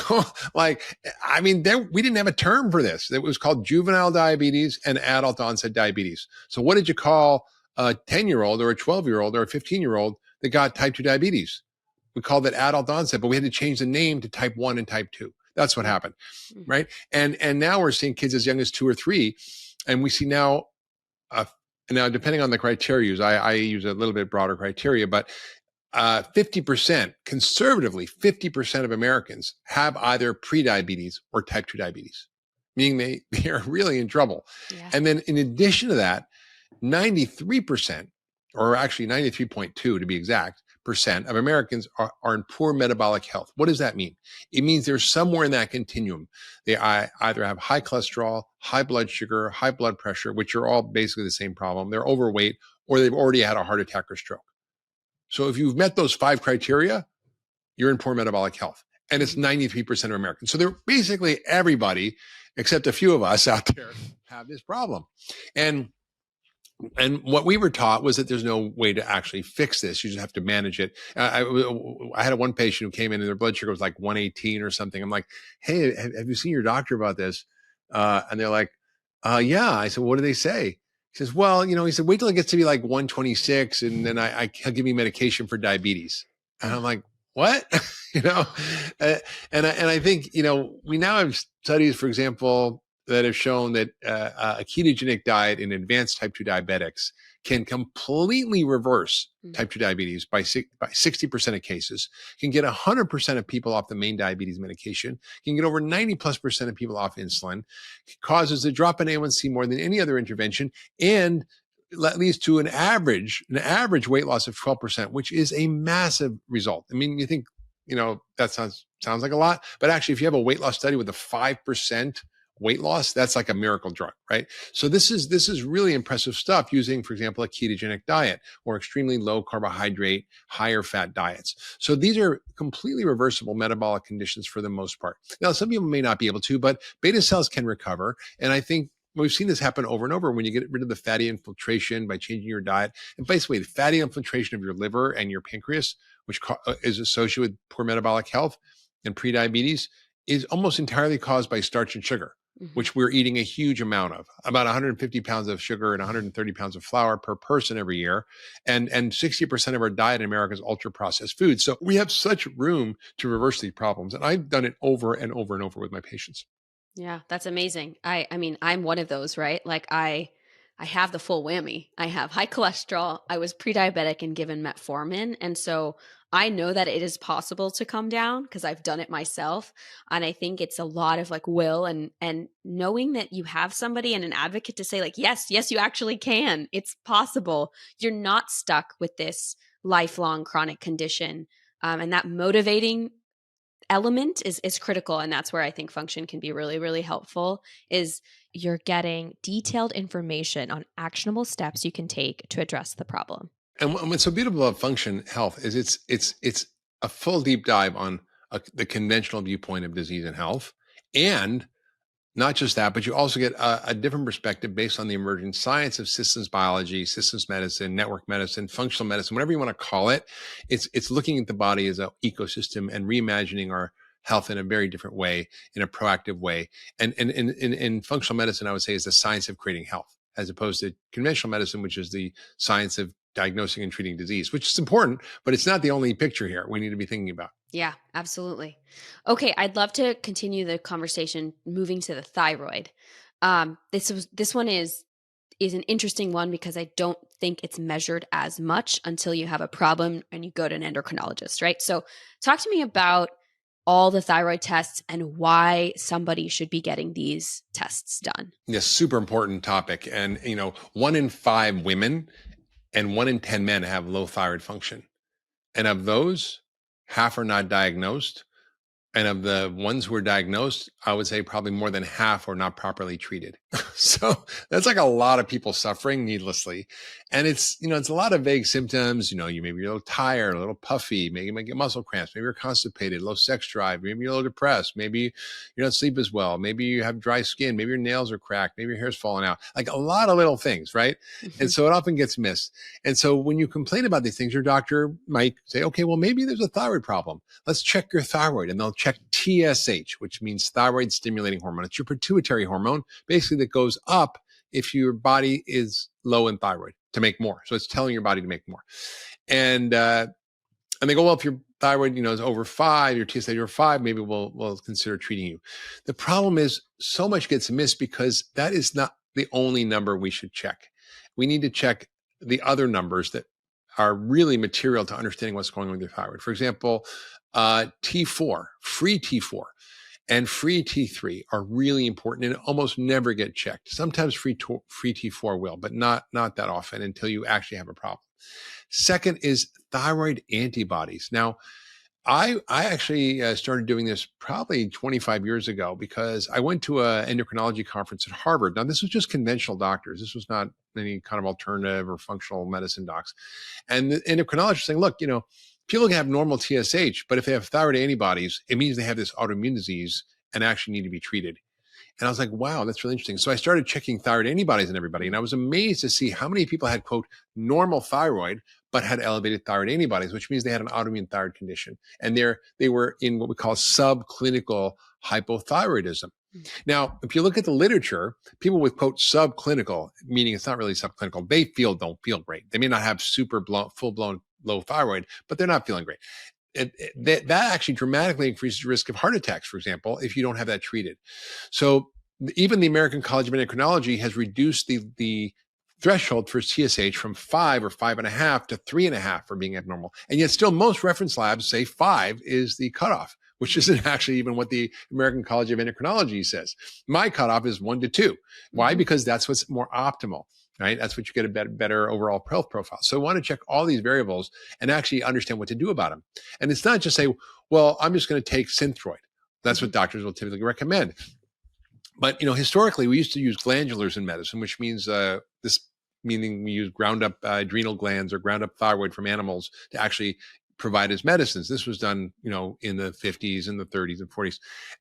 didn't have a term for this. It was called juvenile diabetes and adult onset diabetes. So what did you call a 10-year-old or a 12-year-old or a 15-year-old that got type 2 diabetes? We called it adult onset, but we had to change the name to type 1 and type 2. That's what happened, right? And now we're seeing kids as young as 2 or 3, and we see now, depending on the criteria used, I use a little bit broader criteria, but 50%, conservatively, 50% of Americans have either prediabetes or type 2 diabetes, meaning they are really in trouble. Yeah. And then in addition to that, 93%, or actually 93.2 to be exact, percent of Americans are in poor metabolic health. What does that mean? It means there's somewhere in that continuum. They either have high cholesterol, high blood sugar, high blood pressure, which are all basically the same problem. They're overweight, or they've already had a heart attack or stroke. So if you've met those 5 criteria, you're in poor metabolic health. And it's 93% of Americans. So they're basically everybody, except a few of us out there, have this problem. And what we were taught was that there's no way to actually fix this. You just have to manage it. I had one patient who came in and their blood sugar was like 118 or something. I'm like, hey, have you seen your doctor about this? And they're like, yeah. I said, what do they say? He says, well, he said, wait till it gets to be like 126 and then he'll give me medication for diabetes. And I'm like, what? And I think, we now have studies, for example, that have shown that a ketogenic diet in advanced type 2 diabetics can completely reverse type 2 diabetes by 60% of cases, can get 100% of people off the main diabetes medication, can get over 90+% of people off insulin, causes a drop in A1C more than any other intervention, and that leads to an average weight loss of 12%, which is a massive result. I mean, you think, that sounds like a lot, but actually if you have a weight loss study with a 5% weight loss, that's like a miracle drug, right? So this is really impressive stuff using, for example, a ketogenic diet or extremely low carbohydrate, higher fat diets. So these are completely reversible metabolic conditions for the most part. Now, some people may not be able to, but beta cells can recover. And I think we've seen this happen over and over when you get rid of the fatty infiltration by changing your diet. And basically, the fatty infiltration of your liver and your pancreas, which is associated with poor metabolic health and prediabetes, is almost entirely caused by starch and sugar, which we're eating a huge amount of, about 150 pounds of sugar and 130 pounds of flour per person every year. And 60% of our diet in America is ultra processed food. So we have such room to reverse these problems. And I've done it over and over and over with my patients. Yeah, that's amazing. I mean, I'm one of those, right? Like I have the full whammy. I have high cholesterol. I was pre-diabetic and given metformin. And so I know that it is possible to come down because I've done it myself. And I think it's a lot of like will and knowing that you have somebody and an advocate to say like, yes, you actually can. It's possible. You're not stuck with this lifelong chronic condition. And that motivating element is critical. And that's where I think function can be really, really helpful is You're getting detailed information on actionable steps you can take to address the problem. And what's so beautiful about function health is it's a full deep dive on the conventional viewpoint of disease and health, and not just that, but you also get a different perspective based on the emerging science of systems biology, systems medicine, network medicine, functional medicine, whatever you want to call it. It's looking at the body as an ecosystem and reimagining our health in a very different way, in a proactive way. And in functional medicine, I would say is the science of creating health, as opposed to conventional medicine, which is the science of diagnosing and treating disease, which is important, but it's not the only picture here we need to be thinking about. Yeah, absolutely. Okay, I'd love to continue the conversation moving to the thyroid. This one is an interesting one because I don't think it's measured as much until you have a problem and you go to an endocrinologist, right? So talk to me about all the thyroid tests and why somebody should be getting these tests done. Yes, super important topic. And 1 in 5 women and 1 in 10 men have low thyroid function. And of those, half are not diagnosed. And of the ones who are diagnosed, I would say probably more than half are not properly treated. So that's like a lot of people suffering needlessly. And it's a lot of vague symptoms. You maybe you're a little tired, a little puffy, maybe you might get muscle cramps, maybe you're constipated, low sex drive, maybe you're a little depressed, maybe you don't sleep as well, maybe you have dry skin, maybe your nails are cracked, maybe your hair's falling out, like a lot of little things, right? And so it often gets missed. And so when you complain about these things, your doctor might say, okay, well, maybe there's a thyroid problem. Let's check your thyroid. And they'll check TSH, which means thyroid stimulating hormone. It's your pituitary hormone, basically, that goes up if your body is low in thyroid to make more. So it's telling your body to make more. And they go, well, if your thyroid, is over 5, your TSH over 5, maybe we'll consider treating you. The problem is so much gets missed because that is not the only number we should check. We need to check the other numbers that are really material to understanding what's going on with your thyroid. For example, T4, free T4 and free T3 are really important and almost never get checked. Sometimes free T4 will, but not that often until you actually have a problem. Second is thyroid antibodies. Now, I actually started doing this probably 25 years ago because I went to an endocrinology conference at Harvard. Now, this was just conventional doctors. This was not any kind of alternative or functional medicine docs. And the endocrinologist was saying, look, people can have normal TSH, but if they have thyroid antibodies, it means they have this autoimmune disease and actually need to be treated. And I was like, wow, that's really interesting. So I started checking thyroid antibodies in everybody. And I was amazed to see how many people had, quote, normal thyroid, but had elevated thyroid antibodies, which means they had an autoimmune thyroid condition. And they were in what we call subclinical hypothyroidism. Mm-hmm. Now, if you look at the literature, people with, quote, subclinical, meaning it's not really subclinical, they don't feel great. They may not have full-blown low thyroid, but they're not feeling great. That actually dramatically increases the risk of heart attacks, for example, if you don't have that treated. So even the American College of Endocrinology has reduced the threshold for TSH from 5 or 5.5 to 3.5 for being abnormal. And yet still most reference labs say 5 is the cutoff, which isn't actually even what the American College of Endocrinology says. My cutoff is 1 to 2. Why? Because that's what's more optimal. Right? That's what you get a better overall health profile. So I want to check all these variables and actually understand what to do about them. And it's not just say, well, I'm just going to take Synthroid. That's what doctors will typically recommend. But, historically, we used to use glandulars in medicine, which means meaning we use ground up adrenal glands or ground up thyroid from animals to actually provide as medicines. This was done, in the 50s and the 30s and 40s,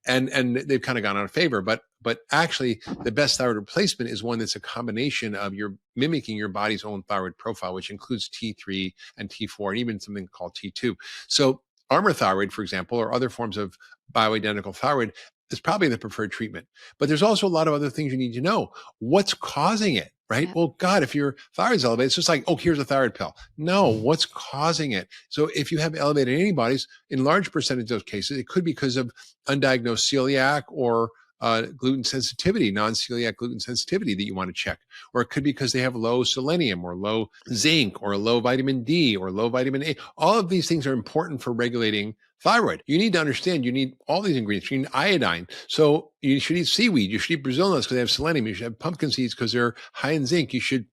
and they've kind of gone out of favor. But actually, the best thyroid replacement is one that's a combination of mimicking your body's own thyroid profile, which includes T3 and T4, and even something called T2. So Armour thyroid, for example, or other forms of bioidentical thyroid is probably the preferred treatment. But there's also a lot of other things you need to know. What's causing it? Right? Yeah. Well, God, if your thyroid's elevated, it's just like, oh, here's a thyroid pill. No, what's causing it? So if you have elevated antibodies, in large percentage of those cases, it could be because of undiagnosed celiac or gluten sensitivity, non-celiac gluten sensitivity that you want to check. Or it could be because they have low selenium or low zinc or low vitamin D or low vitamin A. All of these things are important for regulating thyroid. You need to understand you need all these ingredients. You need iodine. So you should eat seaweed. You should eat Brazil nuts because they have selenium. You should have pumpkin seeds because they're high in zinc. You should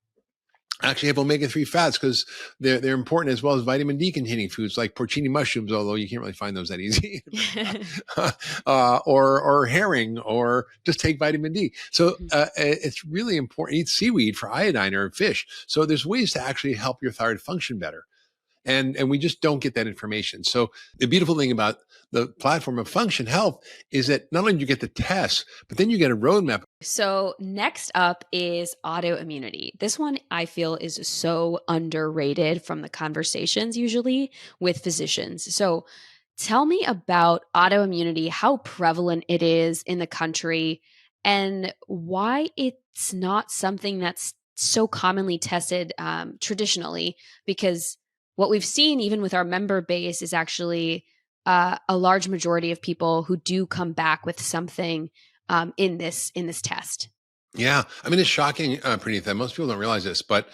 actually have omega-3 fats because they're important, as well as vitamin D containing foods like porcini mushrooms, although you can't really find those that easy. Or herring, or just take vitamin D. So it's really important. Eat seaweed for iodine or fish. So there's ways to actually help your thyroid function better. And we just don't get that information. So the beautiful thing about the platform of Function Health is that not only do you get the tests, but then you get a roadmap. So next up is autoimmunity. This one I feel is so underrated from the conversations usually with physicians. So tell me about autoimmunity, how prevalent it is in the country, and why it's not something that's so commonly tested traditionally, because what we've seen even with our member base is actually a large majority of people who do come back with something in this test. Yeah. I mean, it's shocking, Pranitha. Most people don't realize this, but,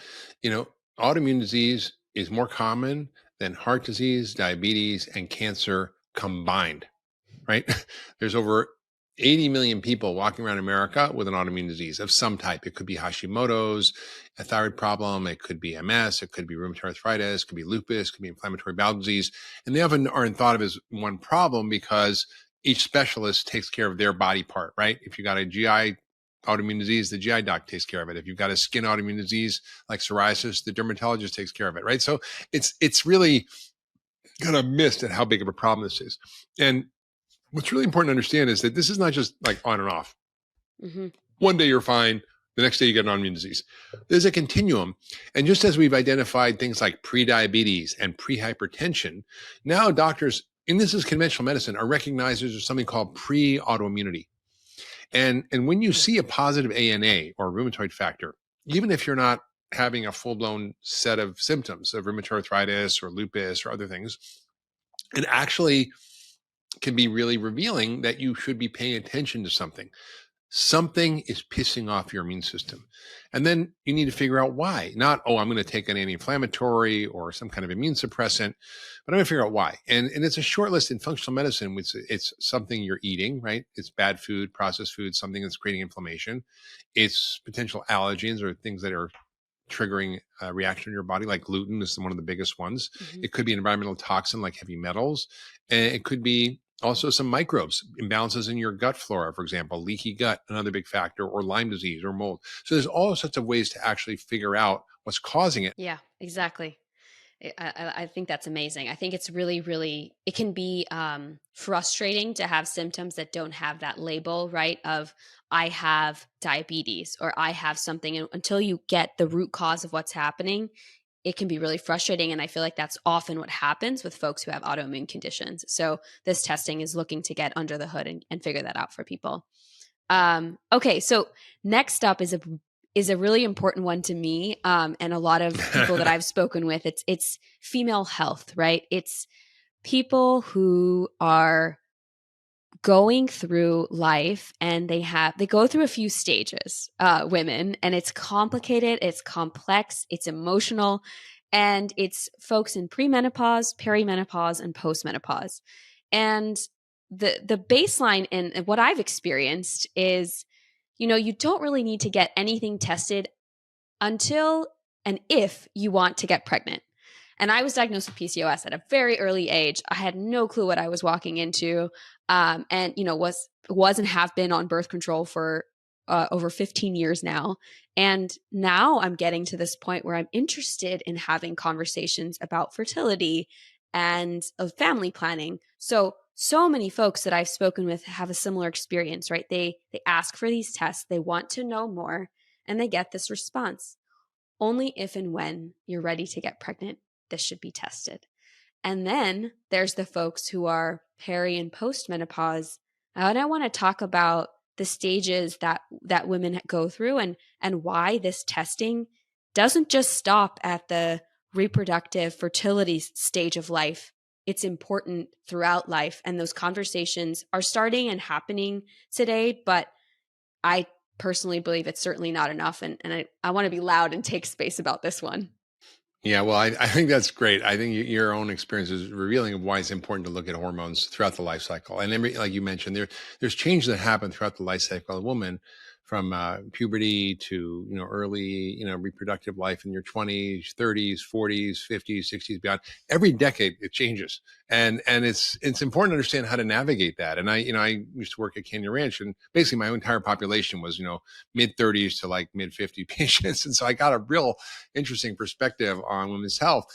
autoimmune disease is more common than heart disease, diabetes, and cancer combined, right? There's over 80 million people walking around America with an autoimmune disease of some type. It could be Hashimoto's, a thyroid problem. It could be MS. It could be rheumatoid arthritis. It could be lupus. It could be inflammatory bowel disease. And they often aren't thought of as one problem because each specialist takes care of their body part, right? If you got a GI autoimmune disease, the GI doc takes care of it. If you've got a skin autoimmune disease like psoriasis, the dermatologist takes care of it, right? So it's really kind of missed at how big of a problem this is. And what's really important to understand is that this is not just like on and off. Mm-hmm. One day you're fine. The next day you get an autoimmune disease. There's a continuum. And just as we've identified things like prediabetes and prehypertension, now doctors, and this is conventional medicine, are recognizers of something called pre-autoimmunity. And when you see a positive ANA or rheumatoid factor, even if you're not having a full-blown set of symptoms of rheumatoid arthritis or lupus or other things, it actually can be really revealing that you should be paying attention to something. Something is pissing off your immune system. And then you need to figure out why. Not, I'm going to take an anti-inflammatory or some kind of immune suppressant, but I'm going to figure out why. And it's a short list in functional medicine. It's something you're eating, right? It's bad food, processed food, something that's creating inflammation. It's potential allergens or things that are triggering a reaction in your body, like gluten is one of the biggest ones. Mm-hmm. It could be an environmental toxin like heavy metals. And it could be also some microbes, imbalances in your gut flora, for example, leaky gut, another big factor, or Lyme disease or mold. So there's all sorts of ways to actually figure out what's causing it. Yeah, exactly. I think that's amazing. I think it's really, really, it can be frustrating to have symptoms that don't have that label, right? Of I have diabetes or I have something. And until you get the root cause of what's happening, it can be really frustrating. And I feel like that's often what happens with folks who have autoimmune conditions. So this testing is looking to get under the hood and figure that out for people. Okay, so next up is a really important one to me, and a lot of people that I've spoken with. It's female health, right? It's people who are going through life and they go through a few stages, women, and it's complicated, it's complex, it's emotional, and it's folks in premenopause, perimenopause, and postmenopause. And the baseline and what I've experienced is, you don't really need to get anything tested until and if you want to get pregnant. And I was diagnosed with PCOS at a very early age. I had no clue what I was walking into, and was and have been on birth control for over 15 years now. And now I'm getting to this point where I'm interested in having conversations about fertility and family planning. So many folks that I've spoken with have a similar experience, right? They ask for these tests, they want to know more, and they get this response. Only if and when you're ready to get pregnant, this should be tested. And then there's the folks who are peri and postmenopause. And I want to talk about the stages that women go through and why this testing doesn't just stop at the reproductive fertility stage of life, it's important throughout life. And those conversations are starting and happening today, but I personally believe it's certainly not enough. And I want to be loud and take space about this one. Yeah, well, I think that's great. I think your own experience is revealing of why it's important to look at hormones throughout the life cycle. And like you mentioned, there's changes that happen throughout the life cycle of a woman, from puberty to early reproductive life in your 20s, 30s, 40s, 50s, 60s, beyond. Every decade it changes, and it's important to understand how to navigate that. And I used to work at Canyon Ranch, and basically my entire population was mid 30s to like mid 50 patients, and so I got a real interesting perspective on women's health,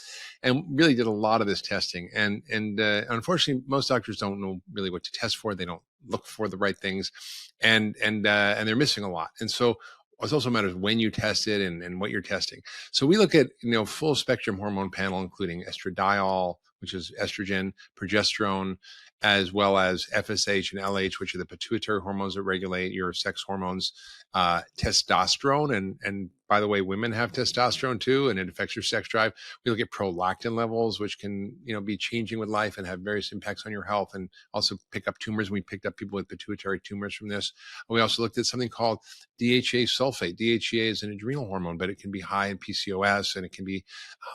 and really did a lot of this testing. And unfortunately, most doctors don't know really what to test for. They don't look for the right things, and they're missing a lot. And so it also matters when you test it and what you're testing. So we look at full spectrum hormone panel, including estradiol, which is estrogen, progesterone, as well as FSH and LH, which are the pituitary hormones that regulate your sex hormones, testosterone, and by the way, women have testosterone too, and it affects your sex drive. We look at prolactin levels, which can be changing with life and have various impacts on your health, and also pick up tumors. We picked up people with pituitary tumors from this. We also looked at something called DHA sulfate. DHA is an adrenal hormone, but it can be high in PCOS, and it can be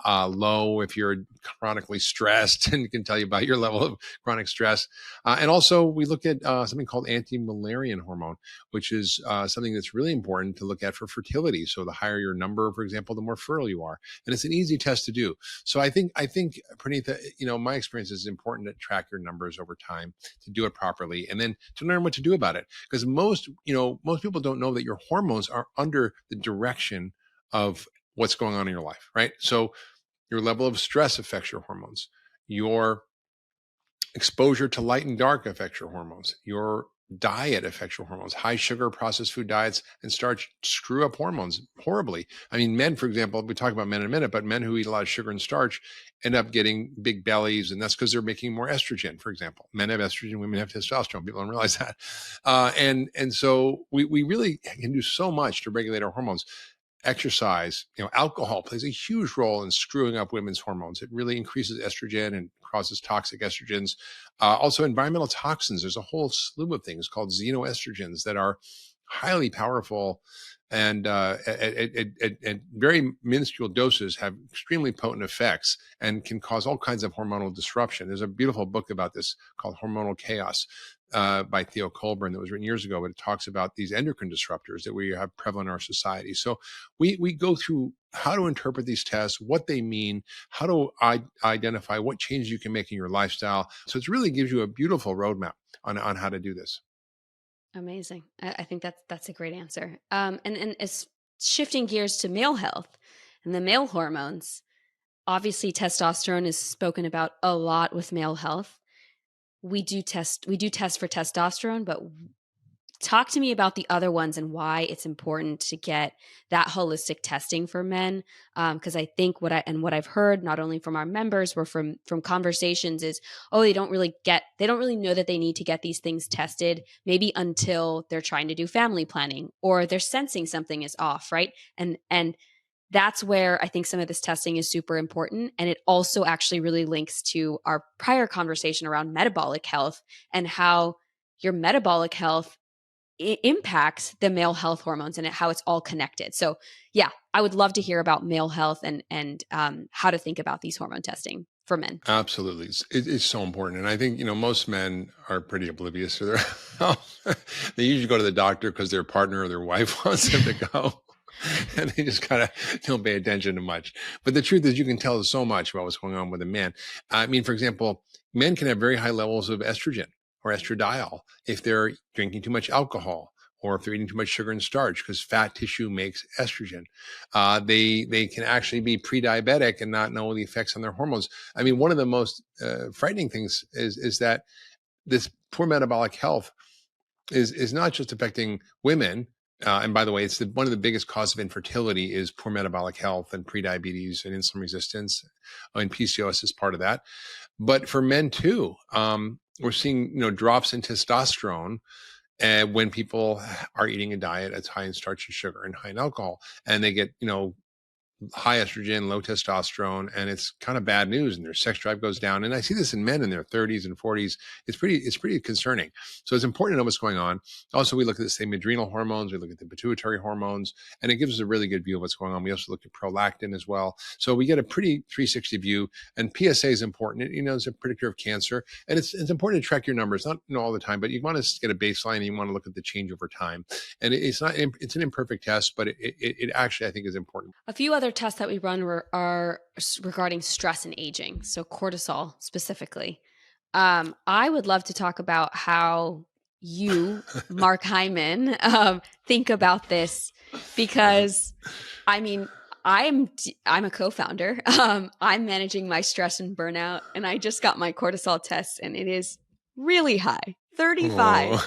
low if you're chronically stressed, and it can tell you about your level of chronic stress. And also we look at something called anti-Müllerian hormone, which is something that's really important to look at for fertility. So the higher your number, for example, the more fertile you are. And it's an easy test to do. So I think Pranitha, my experience is important to track your numbers over time, to do it properly, and then to learn what to do about it. Because most people don't know that your hormones are under the direction of what's going on in your life, right? So your level of stress affects your hormones. Your exposure to light and dark affects your hormones. Your diet affects your hormones. High sugar processed food diets and starch screw up hormones horribly. I mean, men, for example, we talk about men in a minute, but men who eat a lot of sugar and starch end up getting big bellies, and that's because they're making more estrogen, for example. Men have estrogen, women have testosterone. People don't realize that. And so we really can do so much to regulate our hormones. Exercise, alcohol plays a huge role in screwing up women's hormones. It really increases estrogen and causes toxic estrogens. Also, environmental toxins. There's a whole slew of things called xenoestrogens that are highly powerful, and at very minuscule doses have extremely potent effects and can cause all kinds of hormonal disruption. There's a beautiful book about this called Hormonal Chaos by Theo Colburn that was written years ago, but it talks about these endocrine disruptors that we have prevalent in our society. So we go through how to interpret these tests, what they mean, how to identify what changes you can make in your lifestyle. So it really gives you a beautiful roadmap on how to do this. Amazing. I think that's a great answer. And as shifting gears to male health and the male hormones, obviously testosterone is spoken about a lot with male health. We do test for testosterone, but talk to me about the other ones and why it's important to get that holistic testing for men. Because I think what I've heard, not only from our members, or from conversations, is, they don't really know that they need to get these things tested, maybe until they're trying to do family planning or they're sensing something is off, right? And that's where I think some of this testing is super important. And it also actually really links to our prior conversation around metabolic health and how your metabolic health impacts the male health hormones and how it's all connected. So yeah, I would love to hear about male health and how to think about these hormone testing for men. Absolutely. It's so important. And I think, most men are pretty oblivious to their health. They usually go to the doctor because their partner or their wife wants them to go. And they just kind of don't pay attention to much. But the truth is, you can tell so much about what's going on with a man. I mean, for example, men can have very high levels of estrogen or estradiol if they're drinking too much alcohol, or if they're eating too much sugar and starch, because fat tissue makes estrogen. They can actually be pre-diabetic and not know the effects on their hormones. I mean, one of the most frightening things is that this poor metabolic health is not just affecting women. And by the way, it's one of the biggest causes of infertility is poor metabolic health and prediabetes and insulin resistance, and PCOS is part of that. But for men too, we're seeing drops in testosterone when people are eating a diet that's high in starch and sugar and high in alcohol, and they get high estrogen, low testosterone, and it's kind of bad news. And their sex drive goes down. And I see this in men in their 30s and 40s. It's pretty concerning. So it's important to know what's going on. Also, we look at the same adrenal hormones. We look at the pituitary hormones, and it gives us a really good view of what's going on. We also look at prolactin as well. So we get a pretty 360 view. And PSA is important. It's a predictor of cancer, and it's important to track your numbers, not all the time, but you want to get a baseline and you want to look at the change over time. And it's an imperfect test, but it actually, I think, is important. A few other tests that we run are regarding stress and aging, so cortisol specifically. I would love to talk about how you, Mark Hyman, think about this, because I'm a co-founder. I'm managing my stress and burnout, and I just got my cortisol test, and it is really high. 35.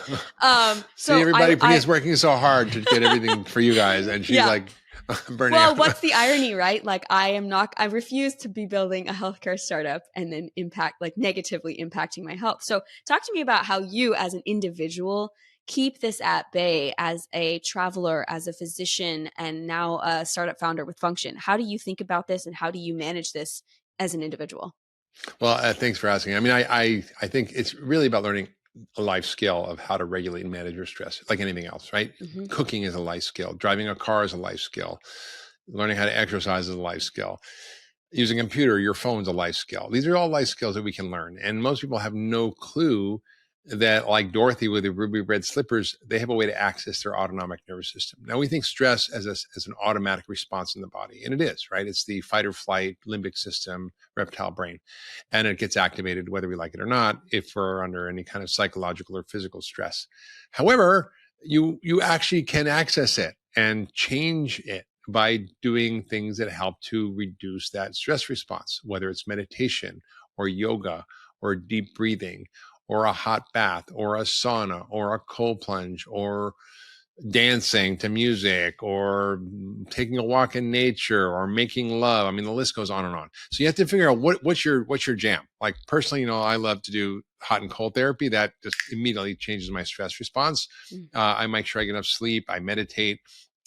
So everybody is working so hard to get everything for you guys, and she's like burning out. Well, what's the irony, right? Like I refuse to be building a healthcare startup and then negatively impacting my health. So talk to me about how you as an individual keep this at bay as a traveler, as a physician, and now a startup founder with Function. How do you think about this, and how do you manage this as an individual? Well, thanks for asking. I mean, I think it's really about learning a life skill of how to regulate and manage your stress, like anything else, right? Mm-hmm. Cooking is a life skill. Driving a car is a life skill. Learning how to exercise is a life skill. Using a computer, your phone's a life skill. These are all life skills that we can learn. And most people have no clue that, like Dorothy with the ruby red slippers, they have a way to access their autonomic nervous system. Now, we think stress as an automatic response in the body, and it is, right? It's the fight or flight, limbic system, reptile brain, and it gets activated whether we like it or not if we're under any kind of psychological or physical stress. However, you actually can access it and change it by doing things that help to reduce that stress response, whether it's meditation or yoga or deep breathing, or a hot bath, or a sauna, or a cold plunge, or dancing to music, or taking a walk in nature, or making love. I mean, the list goes on and on. So you have to figure out what's your jam. Like personally, I love to do hot and cold therapy. That just immediately changes my stress response. I make sure I get enough sleep. I meditate.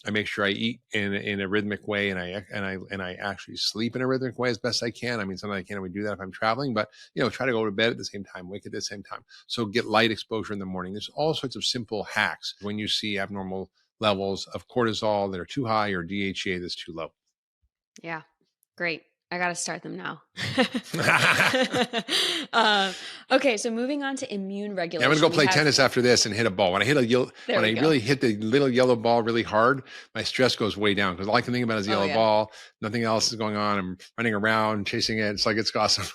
I make sure I eat in a rhythmic way, and I actually sleep in a rhythmic way as best I can. I mean, sometimes I can't really do that if I'm traveling, but try to go to bed at the same time, wake at the same time. So get light exposure in the morning. There's all sorts of simple hacks when you see abnormal levels of cortisol that are too high or DHEA that's too low. Yeah, great. I got to start them now. Okay, so moving on to immune regulation. I'm going to go play tennis after this and hit a ball. When I really hit the little yellow ball really hard, my stress goes way down because all I can think about is the yellow ball. Nothing else is going on. I'm running around chasing it. It's awesome.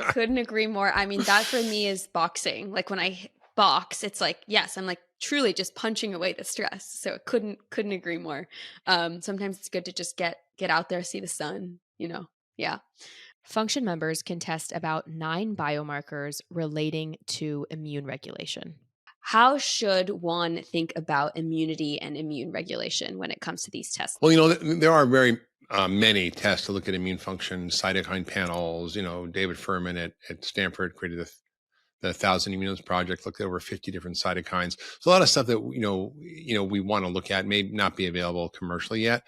Couldn't agree more. I mean, that for me is boxing. Like when I box, it's like, yes, I'm like truly just punching away the stress. So couldn't agree more. Sometimes it's good to just get out there, see the sun, Yeah. Function members can test about 9 biomarkers relating to immune regulation. How should one think about immunity and immune regulation when it comes to these tests? Well, there are very many tests to look at immune function, cytokine panels. David Furman at Stanford created the 1,000 Immunos Project, looked at over 50 different cytokines. So a lot of stuff that, we want to look at may not be available commercially yet,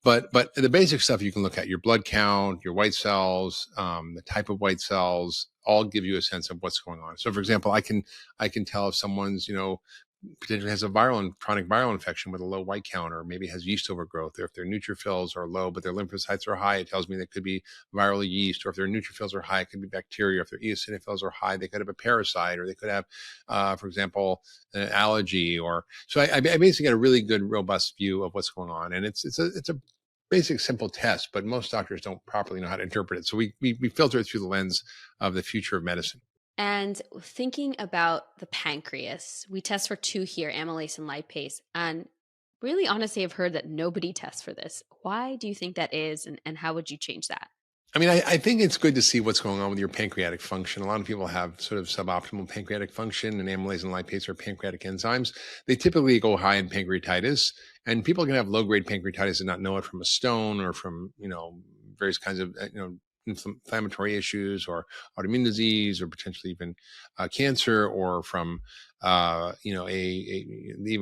but the basic stuff you can look at: your blood count, your white cells, the type of white cells, all give you a sense of what's going on. So for example, I can tell if someone's, potentially has a chronic viral infection with a low white count, or maybe has yeast overgrowth, or if their neutrophils are low but their lymphocytes are high, it tells me that could be viral yeast. Or if their neutrophils are high, it could be bacteria. If their eosinophils are high, they could have a parasite, or they could have, for example, an allergy. So I basically get a really good, robust view of what's going on, and it's a basic, simple test, but most doctors don't properly know how to interpret it. So we filter it through the lens of the future of medicine. And thinking about the pancreas, we test for 2 here, amylase and lipase. And really, honestly, I've heard that nobody tests for this. Why do you think that is? And how would you change that? I mean, I think it's good to see what's going on with your pancreatic function. A lot of people have sort of suboptimal pancreatic function, and amylase and lipase are pancreatic enzymes. They typically go high in pancreatitis, and people can have low-grade pancreatitis and not know it from a stone or from, various kinds of, inflammatory issues or autoimmune disease or potentially even cancer, or from even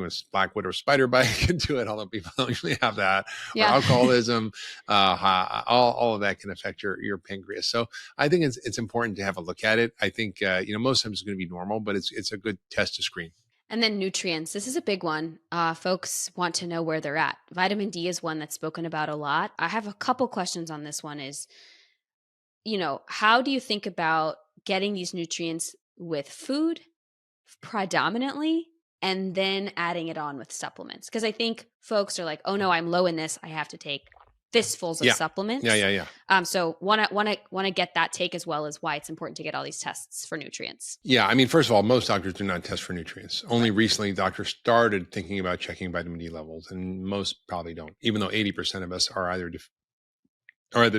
a black widow spider bite can do it, although people don't usually have that, or alcoholism. All of that can affect your pancreas. So I think it's important to have a look at it. I think most times it's going to be normal, but it's a good test to screen. And then nutrients. This is a big one. Folks want to know where they're at. Vitamin D is one that's spoken about a lot. I have a couple questions on this one is, how do you think about getting these nutrients with food predominantly and then adding it on with supplements? Because I think folks are like, oh no, I'm low in this, I have to take fistfuls of supplements. So want to get that take, as well as why it's important to get all these tests for nutrients. Yeah, I mean, first of all, most doctors do not test for nutrients. Only recently, doctors started thinking about checking vitamin D levels, and most probably don't. Even though 80% of us are either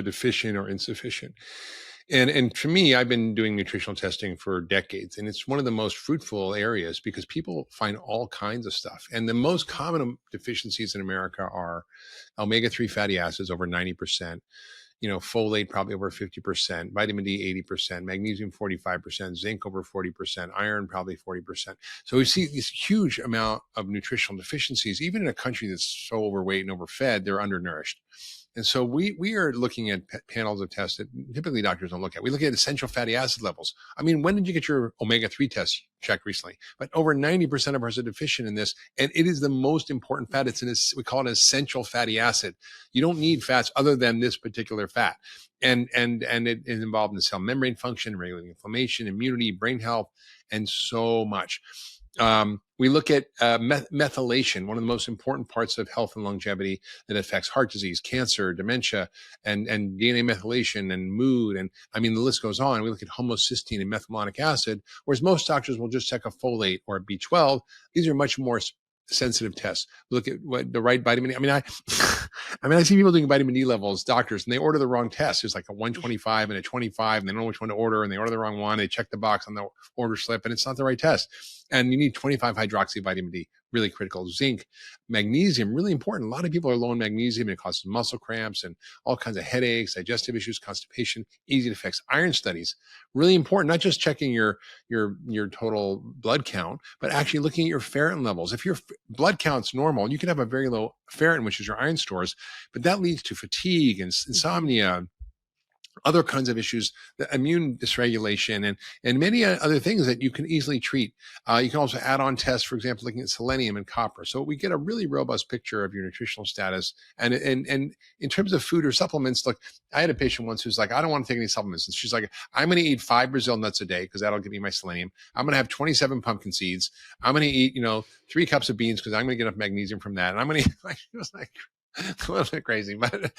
deficient or insufficient. And for me, I've been doing nutritional testing for decades, and it's one of the most fruitful areas because people find all kinds of stuff. And the most common deficiencies in America are omega-3 fatty acids, over 90%, folate probably over 50%, vitamin D 80%, magnesium 45%, zinc over 40%, iron probably 40%. So we see this huge amount of nutritional deficiencies. Even in a country that's so overweight and overfed, they're undernourished. And so we are looking at panels of tests that typically doctors don't look at. We look at essential fatty acid levels. I mean, when did you get your omega-3 test checked recently? But over 90% of us are deficient in this. And it is the most important fat. We call it an essential fatty acid. You don't need fats other than this particular fat. And it is involved in the cell membrane function, regulating inflammation, immunity, brain health, and so much. We look at methylation, one of the most important parts of health and longevity that affects heart disease, cancer, dementia, and DNA methylation and mood. And I mean, the list goes on. We look at homocysteine and methylmalonic acid, whereas most doctors will just check a folate or a B12. These are much more sensitive tests. Look at what the right vitamin D. I mean, I see people doing vitamin D levels, doctors, and they order the wrong test. There's like a 125 and a 25, and they don't know which one to order, and they order the wrong one. They check the box on the order slip, and it's not the right test. And you need 25 hydroxy vitamin D, really critical. Zinc, magnesium, really important. A lot of people are low in magnesium, and it causes muscle cramps and all kinds of headaches, digestive issues, constipation, easy to fix. Iron studies, really important. Not just checking your total blood count, but actually looking at your ferritin levels. If your blood count's normal, you can have a very low ferritin, which is your iron stores, but that leads to fatigue and insomnia, other kinds of issues, the immune dysregulation, and many other things that you can easily treat. You can also add on tests, for example, looking at selenium and copper. So we get a really robust picture of your nutritional status. And in terms of food or supplements, look, I had a patient once who's like, I don't want to take any supplements. And she's like, I'm going to eat 5 Brazil nuts a day because that'll give me my selenium. I'm going to have 27 pumpkin seeds. I'm going to eat, 3 cups of beans because I'm going to get enough magnesium from that. And I'm going to eat, she was like, a little bit crazy, but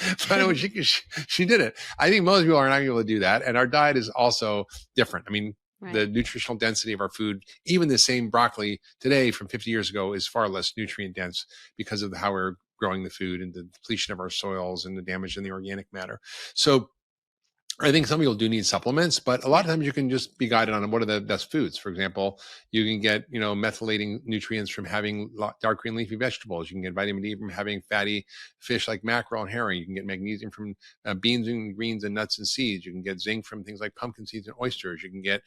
she did it. I think most people are not able to do that. And our diet is also different. I mean, the nutritional density of our food, even the same broccoli today from 50 years ago, is far less nutrient dense because of how we're growing the food and the depletion of our soils and the damage in the organic matter. So I think some people do need supplements, but a lot of times you can just be guided on what are the best foods. For example, you can get, methylating nutrients from having dark green leafy vegetables. You can get vitamin D from having fatty fish like mackerel and herring. You can get magnesium from beans and greens and nuts and seeds. You can get zinc from things like pumpkin seeds and oysters. You can get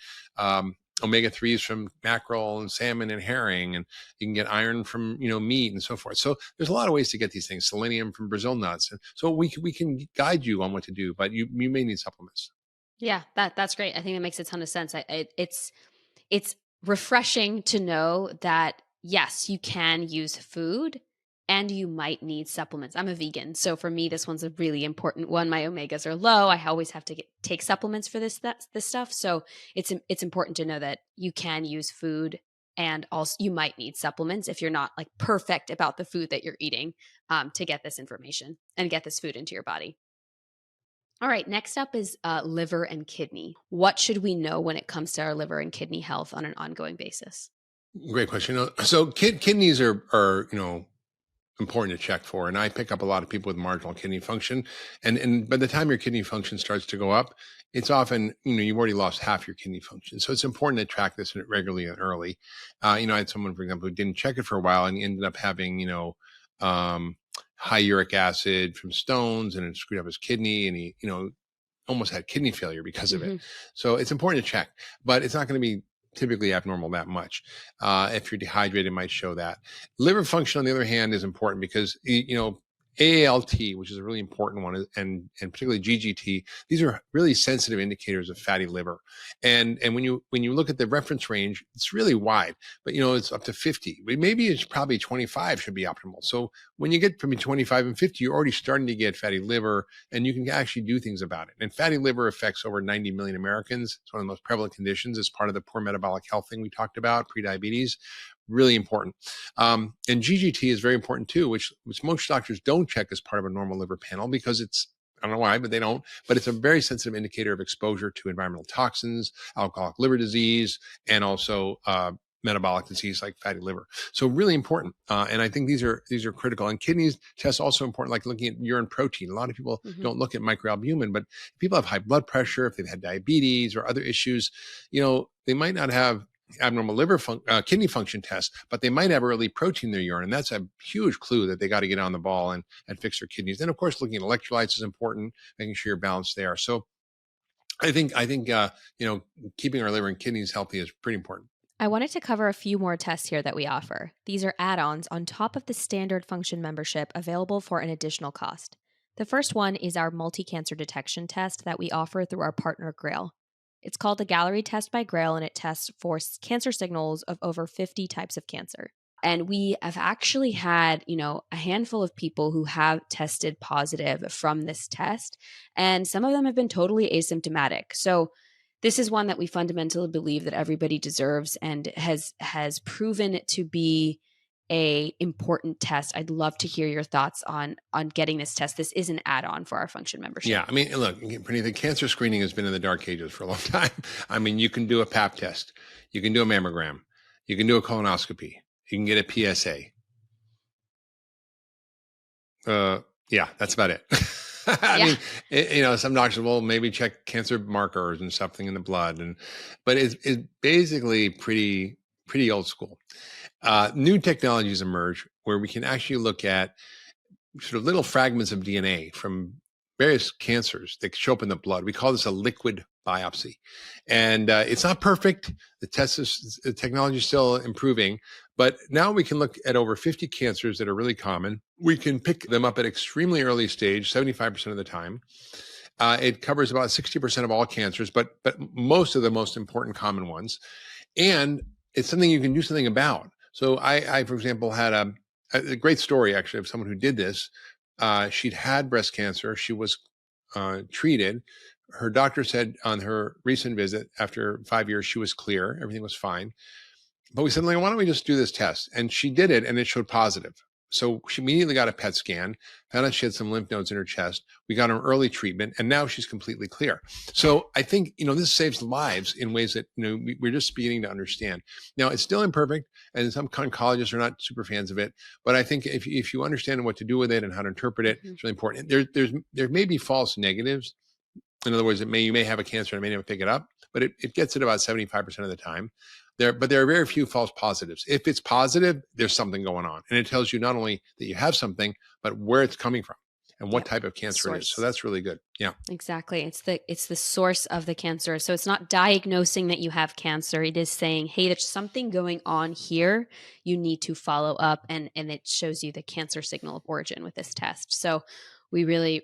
omega-3s from mackerel and salmon and herring, and you can get iron from, meat and so forth. So there's a lot of ways to get these things, selenium from Brazil nuts. And so we can guide you on what to do, but you may need supplements. Yeah, that's great. I think that makes a ton of sense. It's refreshing to know that, yes, you can use food and you might need supplements. I'm a vegan, so for me, this one's a really important one. My omegas are low. I always have to take supplements for this stuff. So it's important to know that you can use food, and also you might need supplements if you're not like perfect about the food that you're eating, to get this information and get this food into your body. All right, next up is liver and kidney. What should we know when it comes to our liver and kidney health on an ongoing basis? Great question. So kidneys are important to check for. And I pick up a lot of people with marginal kidney function. And by the time your kidney function starts to go up, it's often, you've already lost half your kidney function. So it's important to track this regularly and early. I had someone, for example, who didn't check it for a while and he ended up having, high uric acid from stones, and it screwed up his kidney. And he, almost had kidney failure because of it. Mm-hmm. So it's important to check, but it's not going to be typically abnormal that much. If you're dehydrated, it might show that. Liver function, on the other hand, is important because, AALT, which is a really important one, and particularly GGT, these are really sensitive indicators of fatty liver. And when you look at the reference range, it's really wide, but it's up to 50. Maybe it's probably 25 should be optimal. So when you get from 25 and 50, you're already starting to get fatty liver, and you can actually do things about it. And fatty liver affects over 90 million Americans. It's one of the most prevalent conditions as part of the poor metabolic health thing we talked about, prediabetes. Really important. And GGT is very important too, which most doctors don't check as part of a normal liver panel because I don't know why, but they don't. But it's a very sensitive indicator of exposure to environmental toxins, alcoholic liver disease, and also metabolic disease like fatty liver. So really important. And I think these are critical. And kidneys tests also important, like looking at urine protein. A lot of people don't look at microalbumin, but if people have high blood pressure, if they've had diabetes or other issues, they might not have abnormal kidney function tests, but they might have early protein in their urine. And that's a huge clue that they got to get on the ball and fix their kidneys. And of course, looking at electrolytes is important, making sure you're balanced there. So I think keeping our liver and kidneys healthy is pretty important. I wanted to cover a few more tests here that we offer. These are add-ons on top of the standard function membership available for an additional cost. The first one is our multi-cancer detection test that we offer through our partner Grail. It's called the Gallery Test by Grail, and it tests for cancer signals of over 50 types of cancer. And we have actually had, a handful of people who have tested positive from this test, and some of them have been totally asymptomatic. So this is one that we fundamentally believe that everybody deserves and has proven to be a important test. I'd love to hear your thoughts on getting this test. This is an add-on for our function membership. Yeah, I mean, look, Pranitha, cancer screening has been in the dark ages for a long time. I mean, you can do a pap test, you can do a mammogram, you can do a colonoscopy, you can get a PSA. Yeah, that's about it. I mean, some doctors will maybe check cancer markers and something in the blood, but it's basically pretty old school. New technologies emerge where we can actually look at sort of little fragments of DNA from various cancers that show up in the blood. We call this a liquid biopsy, and it's not perfect. The technology is still improving, but now we can look at over 50 cancers that are really common. We can pick them up at extremely early stage, 75% of the time. It covers about 60% of all cancers, but most of the most important common ones, and it's something you can do something about. So I for example, had a great story actually of someone who did this. She'd had breast cancer. She was treated. Her doctor said on her recent visit, after 5 years, she was clear. Everything was fine. But we said, why don't we just do this test? And she did it, and it showed positive. So she immediately got a PET scan, found out she had some lymph nodes in her chest. We got her early treatment, and now she's completely clear. So I think, this saves lives in ways that, we're just beginning to understand. Now, it's still imperfect, and some oncologists are not super fans of it. But I think if you understand what to do with it and how to interpret it, it's really important. There may be false negatives. In other words, you may have a cancer and it may never pick it up, but it gets it about 75% of the time. But there are very few false positives. If it's positive, there's something going on. And it tells you not only that you have something, but where it's coming from and what type of cancer it is. So that's really good. Yeah. Exactly. It's the source of the cancer. So it's not diagnosing that you have cancer. It is saying, hey, there's something going on here. You need to follow up. And it shows you the cancer signal of origin with this test. So we really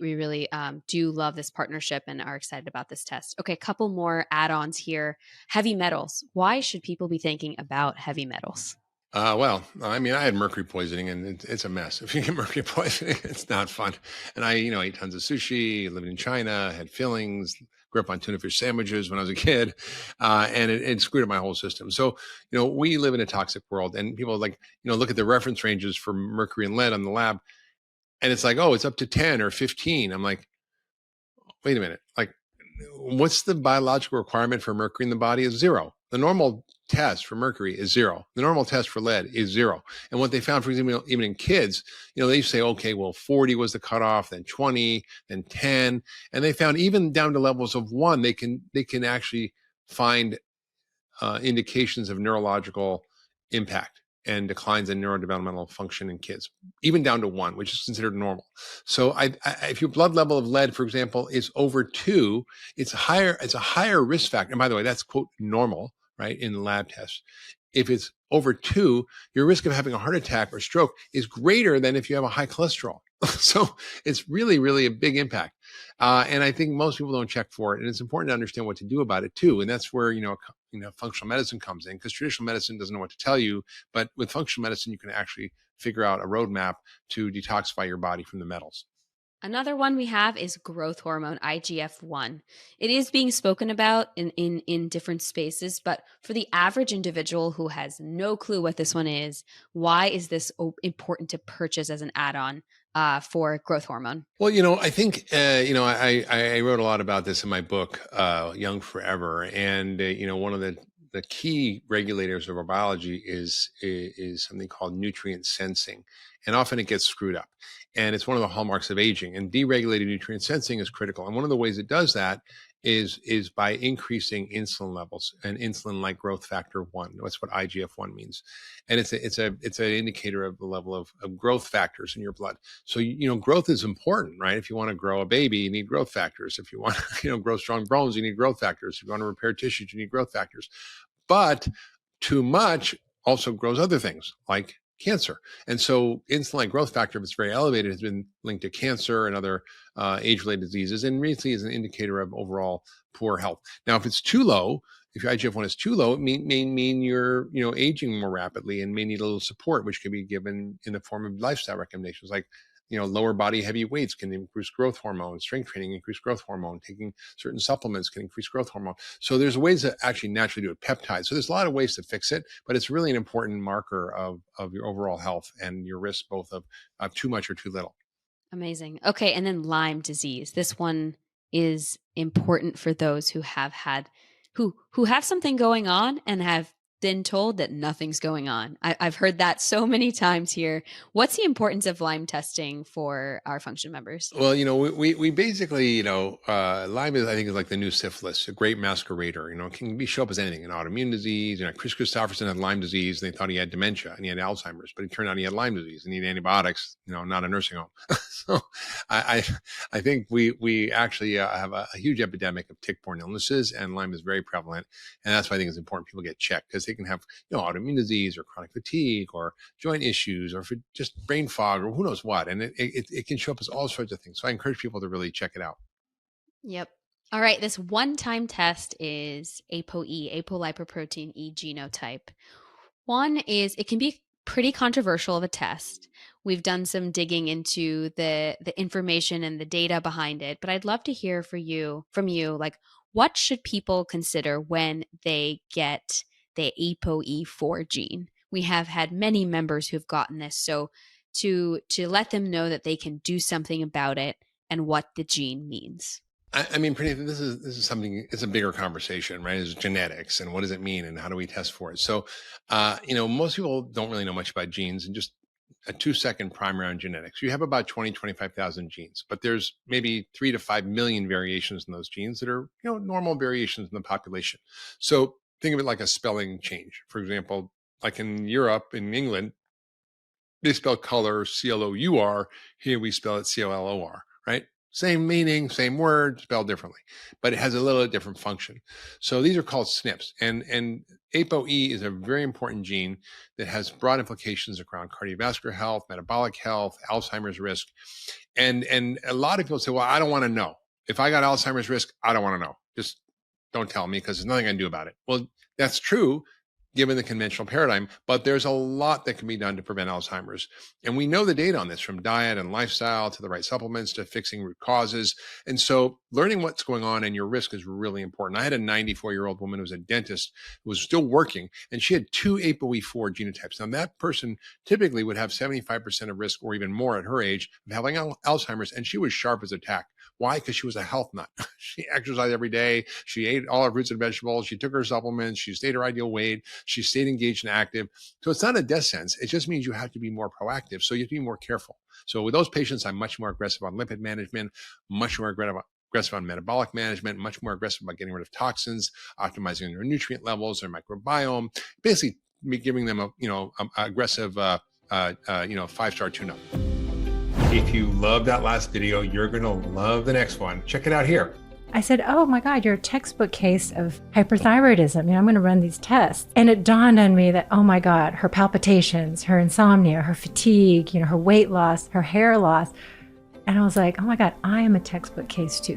do love this partnership and are excited about this test. Okay, a couple more add-ons here. Heavy metals. Why should people be thinking about heavy metals? Well, I mean, I had mercury poisoning, and it's a mess. If you get mercury poisoning, it's not fun. And I, ate tons of sushi, lived in China, had fillings, grew up on tuna fish sandwiches when I was a kid, and it screwed up my whole system. So, we live in a toxic world, and people look at the reference ranges for mercury and lead on the lab, and it's like, oh, it's up to 10 or 15. I'm like, wait a minute. Like, what's the biological requirement for mercury in the body is 0. The normal test for mercury is 0. The normal test for lead is 0. And what they found, for example, even in kids, they used to say, okay, well, 40 was the cutoff, then 20, then 10. And they found even down to levels of 1, they can actually find indications of neurological impact and declines in neurodevelopmental function in kids, even down to 1, which is considered normal. So if your blood level of lead, for example, is over 2, it's a higher risk factor. And by the way, that's quote normal, right, in the lab test. If it's over 2, your risk of having a heart attack or stroke is greater than if you have a high cholesterol. So it's really, really a big impact. And I think most people don't check for it. And it's important to understand what to do about it too. And that's where, functional medicine comes in, because traditional medicine doesn't know what to tell you. But with functional medicine, you can actually figure out a roadmap to detoxify your body from the metals. Another one we have is growth hormone, IGF-1. It is being spoken about in different spaces, but for the average individual who has no clue what this one is, why is this important to purchase as an add-on for growth hormone? Well, I think, I wrote a lot about this in my book, Young Forever. And, one of the key regulators of our biology is something called nutrient sensing. And often it gets screwed up. And it's one of the hallmarks of aging. And deregulated nutrient sensing is critical. And one of the ways it does that is by increasing insulin levels and insulin-like growth factor 1. That's what IGF-1 means. And it's an indicator of the level of growth factors in your blood. So, growth is important, right? If you want to grow a baby, you need growth factors. If you want to, grow strong bones, you need growth factors. If you want to repair tissues, you need growth factors. But too much also grows other things like cancer. And so insulin-like growth factor, if it's very elevated, has been linked to cancer and other age-related diseases, and really is an indicator of overall poor health. Now, if it's too low, if your IGF-1 is too low, it may mean you're aging more rapidly and may need a little support, which can be given in the form of lifestyle recommendations like lower body heavy weights can increase growth hormone, strength training increase growth hormone, taking certain supplements can increase growth hormone. So there's ways to actually naturally do it, peptides. So there's a lot of ways to fix it, but it's really an important marker of your overall health and your risk both of too much or too little. Amazing. Okay, and then Lyme disease. This one is important for those who have had who have something going on and have been told that nothing's going on. I've heard that so many times here. What's the importance of Lyme testing for our function members? Well, we basically, Lyme is, I think, is like the new syphilis, a great masquerader. It can show up as anything, an autoimmune disease. Chris Christopherson had Lyme disease, and they thought he had dementia and he had Alzheimer's, but it turned out he had Lyme disease and he needed antibiotics, not a nursing home. So I think we actually have a huge epidemic of tick-borne illnesses, and Lyme is very prevalent. And that's why I think it's important people get checked, because they can have, autoimmune disease or chronic fatigue or joint issues or just brain fog or who knows what. And it can show up as all sorts of things. So I encourage people to really check it out. Yep. All right. This one-time test is ApoE, apolipoprotein E genotype. One is, it can be pretty controversial of a test. We've done some digging into the information and the data behind it, but I'd love to hear from you, like, what should people consider when they get the ApoE4 gene? We have had many members who've gotten this, so to let them know that they can do something about it and what the gene means. I mean, Pranitha, this is something, it's a bigger conversation, right? It's genetics and what does it mean and how do we test for it? So, most people don't really know much about genes, and just a 2-second primer on genetics. You have about 25,000 genes, but there's maybe 3 to 5 million variations in those genes that are, normal variations in the population. So think of it like a spelling change. For example, like in Europe, in England, they spell color C-L-O-U-R. Here we spell it C-O-L-O-R, right? Same meaning, same word, spelled differently, but it has a little different function. So these are called SNPs. And ApoE is a very important gene that has broad implications around cardiovascular health, metabolic health, Alzheimer's risk. And a lot of people say, well, I don't want to know. If I got Alzheimer's risk, I don't want to know. Just don't tell me, because there's nothing I can do about it. Well, that's true given the conventional paradigm, but there's a lot that can be done to prevent Alzheimer's. And we know the data on this, from diet and lifestyle to the right supplements to fixing root causes. And so learning what's going on and your risk is really important. I had a 94-year-old woman who was a dentist who was still working, and she had 2 ApoE4 genotypes. Now, that person typically would have 75% of risk or even more at her age of having Alzheimer's, and she was sharp as a tack. Why? Because she was a health nut. She exercised every day. She ate all her fruits and vegetables. She took her supplements. She stayed her ideal weight. She stayed engaged and active. So it's not a death sentence. It just means you have to be more proactive. So you have to be more careful. So with those patients, I'm much more aggressive on lipid management, much more aggressive on metabolic management, much more aggressive about getting rid of toxins, optimizing their nutrient levels, their microbiome, basically me giving them a aggressive 5-star tune-up. If you love that last video, you're going to love the next one. Check it out here. I said, oh my God, you're a textbook case of hyperthyroidism. I'm going to run these tests. And it dawned on me that, oh my God, her palpitations, her insomnia, her fatigue, her weight loss, her hair loss. And I was like, oh my God, I am a textbook case too.